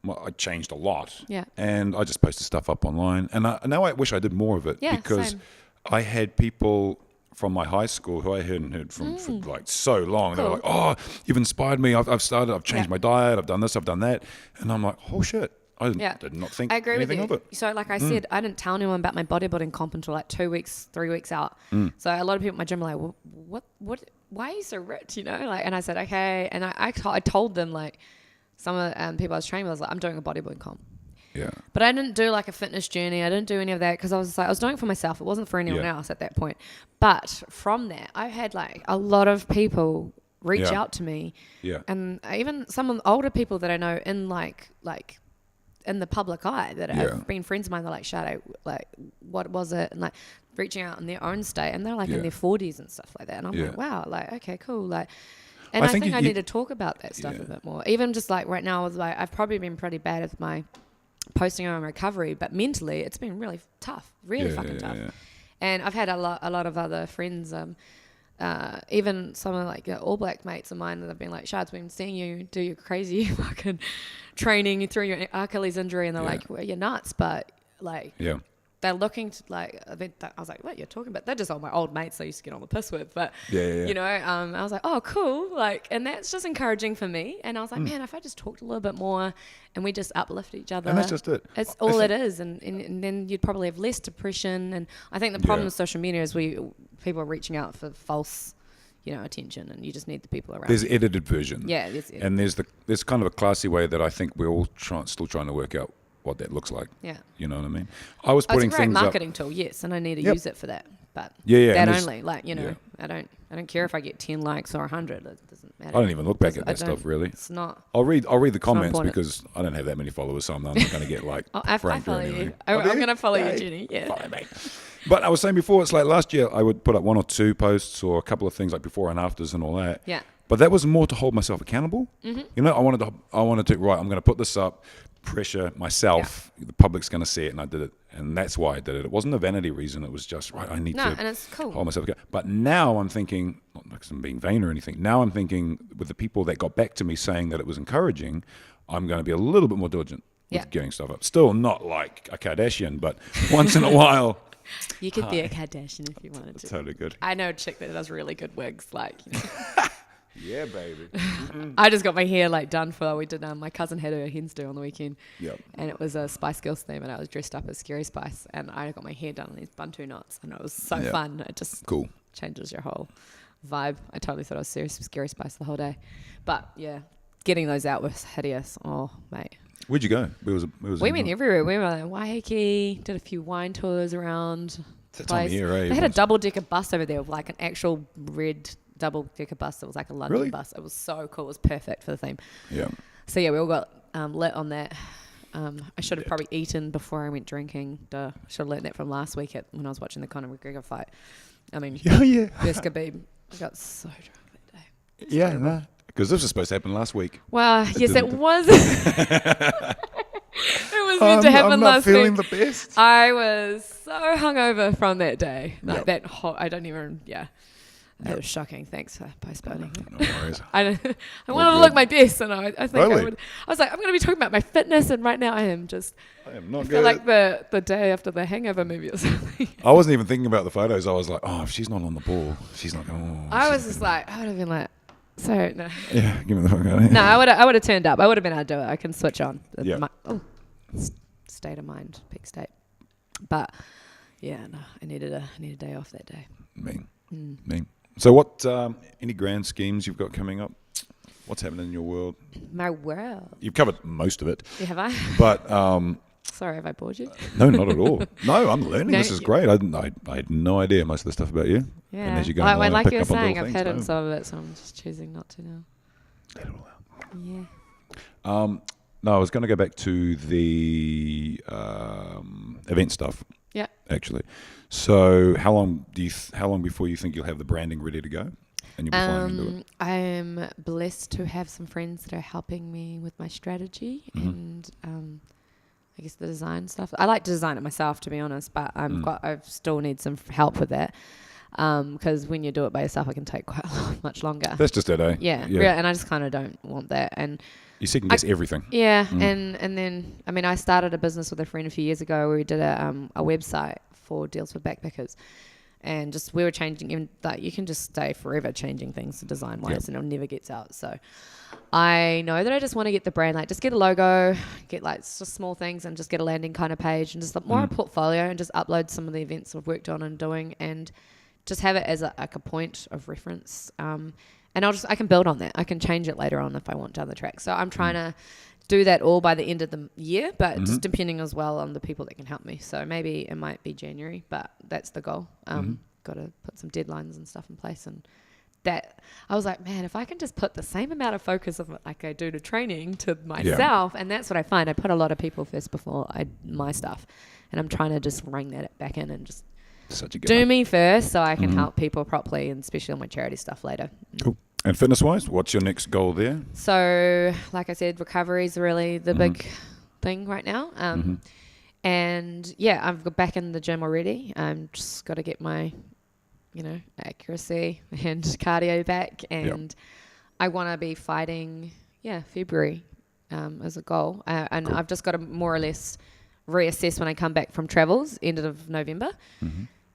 I changed a lot. Yeah. And I just posted stuff up online. And now I wish I did more of it, because I had people from my high school who I hadn't heard from for like so long. Cool. They were like, oh, you've inspired me. I've changed my diet. I've done this, I've done that. And I'm like, oh shit. I did not think anything of it. So like I said, I didn't tell anyone about my bodybuilding comp until like 2 weeks, 3 weeks out. So a lot of people at my gym were like, what, why are you so rich? You know, like, and I said, okay. And I told them, like, some of the people I was training with, I was like, I'm doing a bodybuilding comp. Yeah. But I didn't do like a fitness journey. I didn't do any of that, because I was doing it for myself. It wasn't for anyone else at that point. But from that, I had like a lot of people reach out to me. Yeah. And even some of the older people that I know in like in the public eye that have been friends of mine, they're like, Shardae, like, what was it? And like reaching out in their own state, and they're like in their 40s and stuff like that. And I'm like, wow, like, okay, cool. Like, and I think I need to talk about that stuff a bit more. Even just like right now, like, I've probably been pretty bad with my posting on recovery, but mentally it's been really tough, really fucking tough. And I've had a lot of other friends
even some of like All Black mates of mine that have been like, Shards, we've been seeing you do your crazy fucking training through your Achilles injury, and they're like, well, you're nuts, but like, they're looking to like, I was like, what you're talking about? They're just all my old mates I used to get on the piss with, but you know, I was like, oh, cool, like, and that's just encouraging for me. And I was like, man, if I just talked a little bit more and we just uplift each other,
and that's just it.
It's all it is, and then you'd probably have less depression. And I think the problem with social media is people are reaching out for false, you know, attention, and you just need the people around.
There's edited version,
and
there's kind of a classy way that I think we're all still trying to work out what that looks like. You know what I mean? I was putting
it's a great
things
marketing
up.
tool, yes, and I need to use it for that. But
that
only, like, you know, I don't care if I get 10 likes or 100. It doesn't matter.
I don't even look back at that stuff really.
It's not.
I'll read the comments because I don't have that many followers, so I'm not going to get like.
I follow you. I'm going to follow you, Jenny. Yeah.
Follow me. But I was saying before, it's like last year I would put up 1 or 2 posts or a couple of things like before and afters and all that.
Yeah.
But that was more to hold myself accountable. You know, I wanted to right. I'm going to put this up. Pressure myself, the public's going to see it, and I did it, and that's why I did it. It wasn't a vanity reason. It was just right. I need to
and it's cool.
hold myself accountable. But now I'm thinking, not because I'm being vain or anything. Now I'm thinking with the people that got back to me saying that it was encouraging, I'm going to be a little bit more diligent with getting stuff up. Still not like a Kardashian, but once in a while.
You could be a Kardashian if you wanted to.
Totally good.
I know a chick that does really good wigs, like. You know.
Yeah, baby.
I just got my hair like done for. We did. My cousin had her hens do on the weekend.
Yep.
And it was a Spice Girls theme, and I was dressed up as Scary Spice, and I got my hair done on these bantu knots, and it was so fun. It just changes your whole vibe. I totally thought I was serious with Scary Spice the whole day, but yeah, getting those out was hideous. Oh, mate.
Where'd you go?
We went everywhere. We were in Waiheke, did a few wine tours around.
That time of year, eh?
They had a double-decker bus over there with like an actual red double-decker bus that was like a London bus. It was so cool. It was perfect for the theme.
Yeah.
So yeah, we all got lit on that. I should have probably eaten before I went drinking. Duh. Should have learned that from last week when I was watching the Conor McGregor fight. I mean, Best Khabib. I got so drunk that day.
Yeah, no. Because this was supposed to happen last week.
Well, yes, it was. It was meant to happen last week.
I'm not feeling the best.
I was so hungover from that day. Like that whole, I don't even, It was shocking. Thanks for postponing.
No worries.
I wanted to look my best, and I think I would. I was like, I'm going to be talking about my fitness, and right now I am
not
I
good.
feel like the day after the Hangover movie or something.
I wasn't even thinking about the photos. I was like, oh, if she's not on the ball, she's not going.
I was just like, I would have been like, so no.
Yeah, give me the fuck out of here.
No, I would have turned up. I would have been able to do it. I can switch on.
Yeah.
State of mind, peak state. But yeah, no, I needed a day off that day.
Mean. So what? Any grand schemes you've got coming up? What's happening in your world?
My world.
You've covered most of it.
Yeah, have I?
But
sorry, have I bored you?
no, not at all. No, I'm learning. This is great. I had no idea most of the stuff about you.
Yeah.
And as you go along,
like
pick
you were
up on
saying,
little
I've
things.
hidden some of it, so I'm just choosing not to now.
Let it all out.
Yeah.
No, I was going to go back to the event stuff.
Yeah.
Actually, so how long before you think you'll have the branding ready to go, and you'll be flying into it?
I'm blessed to have some friends that are helping me with my strategy and I guess the design stuff. I like to design it myself, to be honest, but I still need some help with that. Because when you do it by yourself, it can take quite much longer.
That's just it, eh?
Yeah, and I just kind of don't want that. And
you second guess everything.
Yeah, and then I mean, I started a business with a friend a few years ago where we did a website for deals with backpackers, and just we were changing. Even like you can just stay forever changing things design wise, and it never gets out. So I know that I just want to get the brand, like just get a logo, get like just small things, and just get a landing kind of page, and just more a portfolio, and just upload some of the events I've worked on and doing, and just have it as a point of reference. And I can build on that. I can change it later on if I want down the track. So I'm trying to do that all by the end of the year, but just depending as well on the people that can help me. So maybe it might be January, but that's the goal. Got to put some deadlines and stuff in place. And that I was like, man, if I can just put the same amount of focus of like I do to training to myself, and that's what I find. I put a lot of people first before my stuff, and I'm trying to just ring that back in and just do me first so I can help people properly, and especially on my charity stuff later.
Cool. And fitness-wise, what's your next goal there?
So, like I said, recovery is really the big thing right now. And yeah, I've got back in the gym already. I'm just got to get my accuracy and cardio back. And I want to be fighting, February as a goal. And I've just got to more or less reassess when I come back from travels, end of November,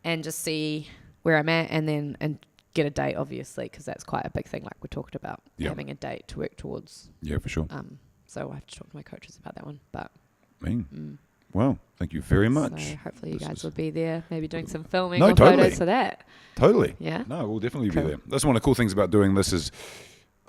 and just see where I'm at, and get a date, obviously, because that's quite a big thing, like we talked about, having a date to work towards.
Yeah, for sure.
So I have to talk to my coaches about that one. But
well, thank you very much.
So hopefully you guys will be there, maybe doing some filming
No,
or
totally.
photos for that.
Totally.
Yeah.
No, we'll definitely
Cool.
be there. That's one of the cool things about doing this is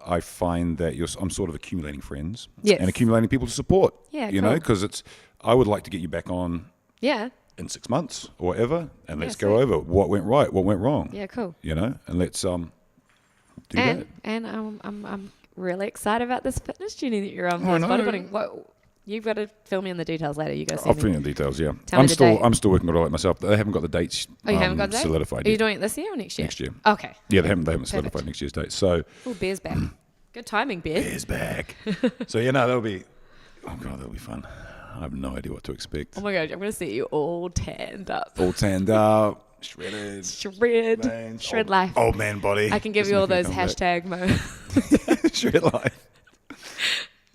I find that I'm sort of accumulating friends and accumulating people to support.
Yeah,
you know, because I would like to get you back on.
Yeah.
In 6 months or whatever, and let's
sweet.
go over what went right, what went wrong.
Yeah, cool.
You know, and let's do that.
And I'm really excited about this fitness journey that you're on.
I know.
Bodybuilding. You've got to fill me in the details later. You guys.
I'll fill you in the details. Yeah,
Tell me the date.
I'm still working on it myself. They haven't got the dates.
Oh, you haven't got the date?
Solidified.
Are you
yet.
doing it this year or next year?
Next year.
Okay.
Yeah, they haven't solidified next year's date. So.
Oh, Bear's back. Good timing, Bear.
Bear's back. So that'll be. Oh god, that'll be fun. I have no idea what to expect.
Oh my god, I'm going to see you all tanned up.
All tanned up, shredded.
Shred life.
Old man body.
I can give you all those hashtag moments.
Shred life.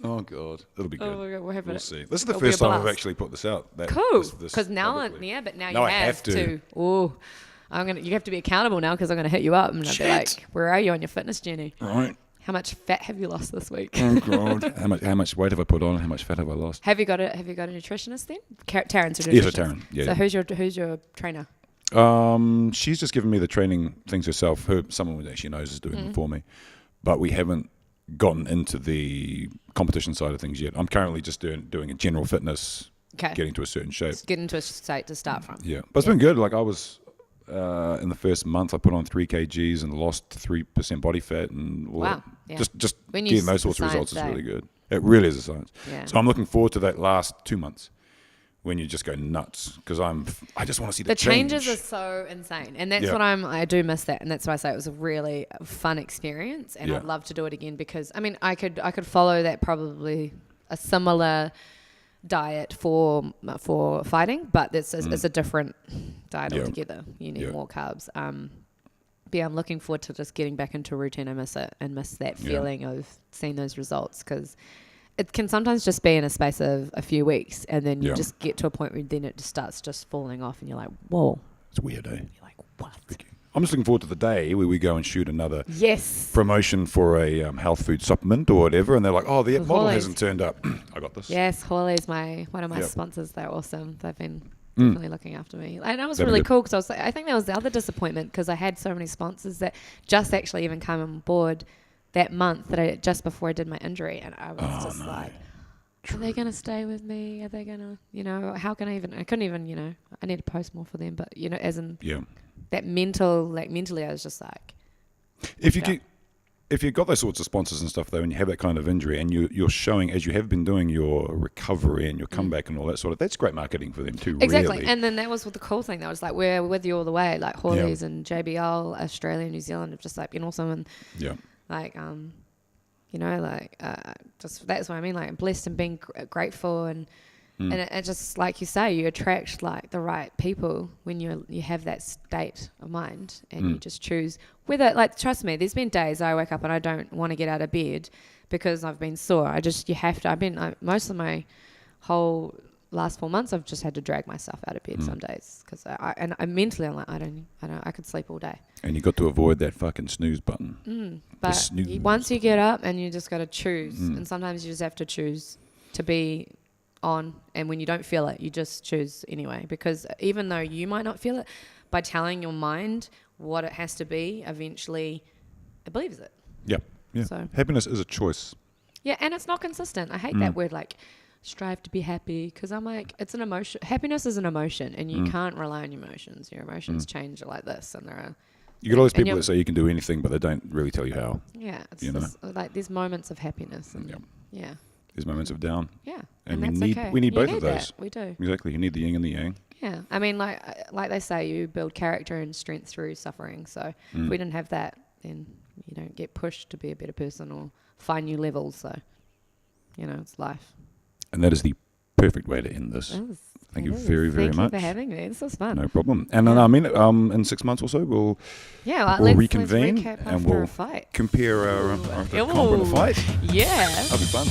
Oh god, it'll be good.
Oh my god,
we'll see. This is the
It'll be
first
a
time I've
blast.
actually put this out.
Cool. Because now,
publicly.
but now
No,
you
I have to.
Oh, you have to be accountable now because I'm going to hit you up and I'll be like, where are you on your fitness journey?
Right.
How much fat have you lost this week?
Oh god. How much weight have I put on? How much fat have I lost?
Have you got a nutritionist then? Taryn's your nutritionist.
Yes, Taryn. Yeah.
So who's your trainer?
She's just given me the training things herself. Someone that she knows is doing them for me, but we haven't gotten into the competition side of things yet. I'm currently just doing a general fitness, getting to a certain shape.
Just get into a state to start from.
Yeah, but it's been good. Like I was in the first month, I put on 3 kgs and lost 3% body fat, and just getting those sorts of results is really good. It really is a science.
Yeah.
So I'm looking forward to that last 2 months when you just go nuts because I just want to see the
changes are so insane, and that's what I do miss that, and that's why I say it was a really fun experience, and I'd love to do it again because I mean I could follow that probably a similar diet for fighting, but it's a different diet altogether. You need more carbs. But I'm looking forward to just getting back into a routine. I miss it and miss that feeling of seeing those results because it can sometimes just be in a space of a few weeks, and then you just get to a point where then it just starts just falling off, and you're like, whoa.
It's weird, eh?
You're like, what?
I'm just looking forward to the day where we go and shoot another
Yes.
promotion for a health food supplement or whatever, and they're like, oh, the model
Hawley's.
hasn't turned up. I got this.
Yes, Hawley's one of my sponsors. They're awesome. They've been definitely looking after me. And that was really cool because I think that was the other disappointment because I had so many sponsors that just actually even come on board that month just before I did my injury, and I was like, are they going to stay with me? Are they going to, how can I couldn't even, I need to post more for them, but, as in that mentally I was just like.
If you've got those sorts of sponsors and stuff though, and you have that kind of injury and you're showing, as you have been doing, your recovery and your comeback and all that sort of, that's great marketing for them too,
exactly.
really.
And then that was the cool thing. That was like, we're with you all the way, like Hawley's and JBL, Australia, New Zealand have just like been awesome. And like, just that's what I mean, like I'm blessed and being grateful, and it just like you say, you attract like the right people when you have that state of mind, and you just choose whether, like, trust me, there's been days I wake up and I don't want to get out of bed because I've been sore. You have to. Most of my whole last 4 months I've just had to drag myself out of bed some days because I mentally I'm like I could sleep all day.
And you got to avoid that fucking snooze button.
But once you get up, and you just got to choose, and sometimes you just have to choose to be on, and when you don't feel it, you just choose anyway, because even though you might not feel it, by telling your mind what it has to be, eventually it believes it.
Yeah. So happiness is a choice.
Yeah, and it's not consistent. I hate that word, like strive to be happy, because I'm like, it's an emotion. Happiness is an emotion, and you can't rely on your emotions. Your emotions change like this, and there are.
You get all these people that say you can do anything, but they don't really tell you how.
Yeah, it's like there's moments of happiness, and
there's moments of down.
Yeah,
and we need both of those.
That. We do.
Exactly, you need the yin and the yang.
Yeah, I mean, like they say, you build character and strength through suffering. So if we didn't have that, then you don't get pushed to be a better person or find new levels. So, it's life.
And that is the perfect way to end this. Thank you very, very much.
Thank you for having me. This was fun.
No problem. And then, I mean, in 6 months or so, we'll
let's
reconvene
recap
and
after
we'll
a fight.
compare our combat fight.
Yeah.
That'll be fun.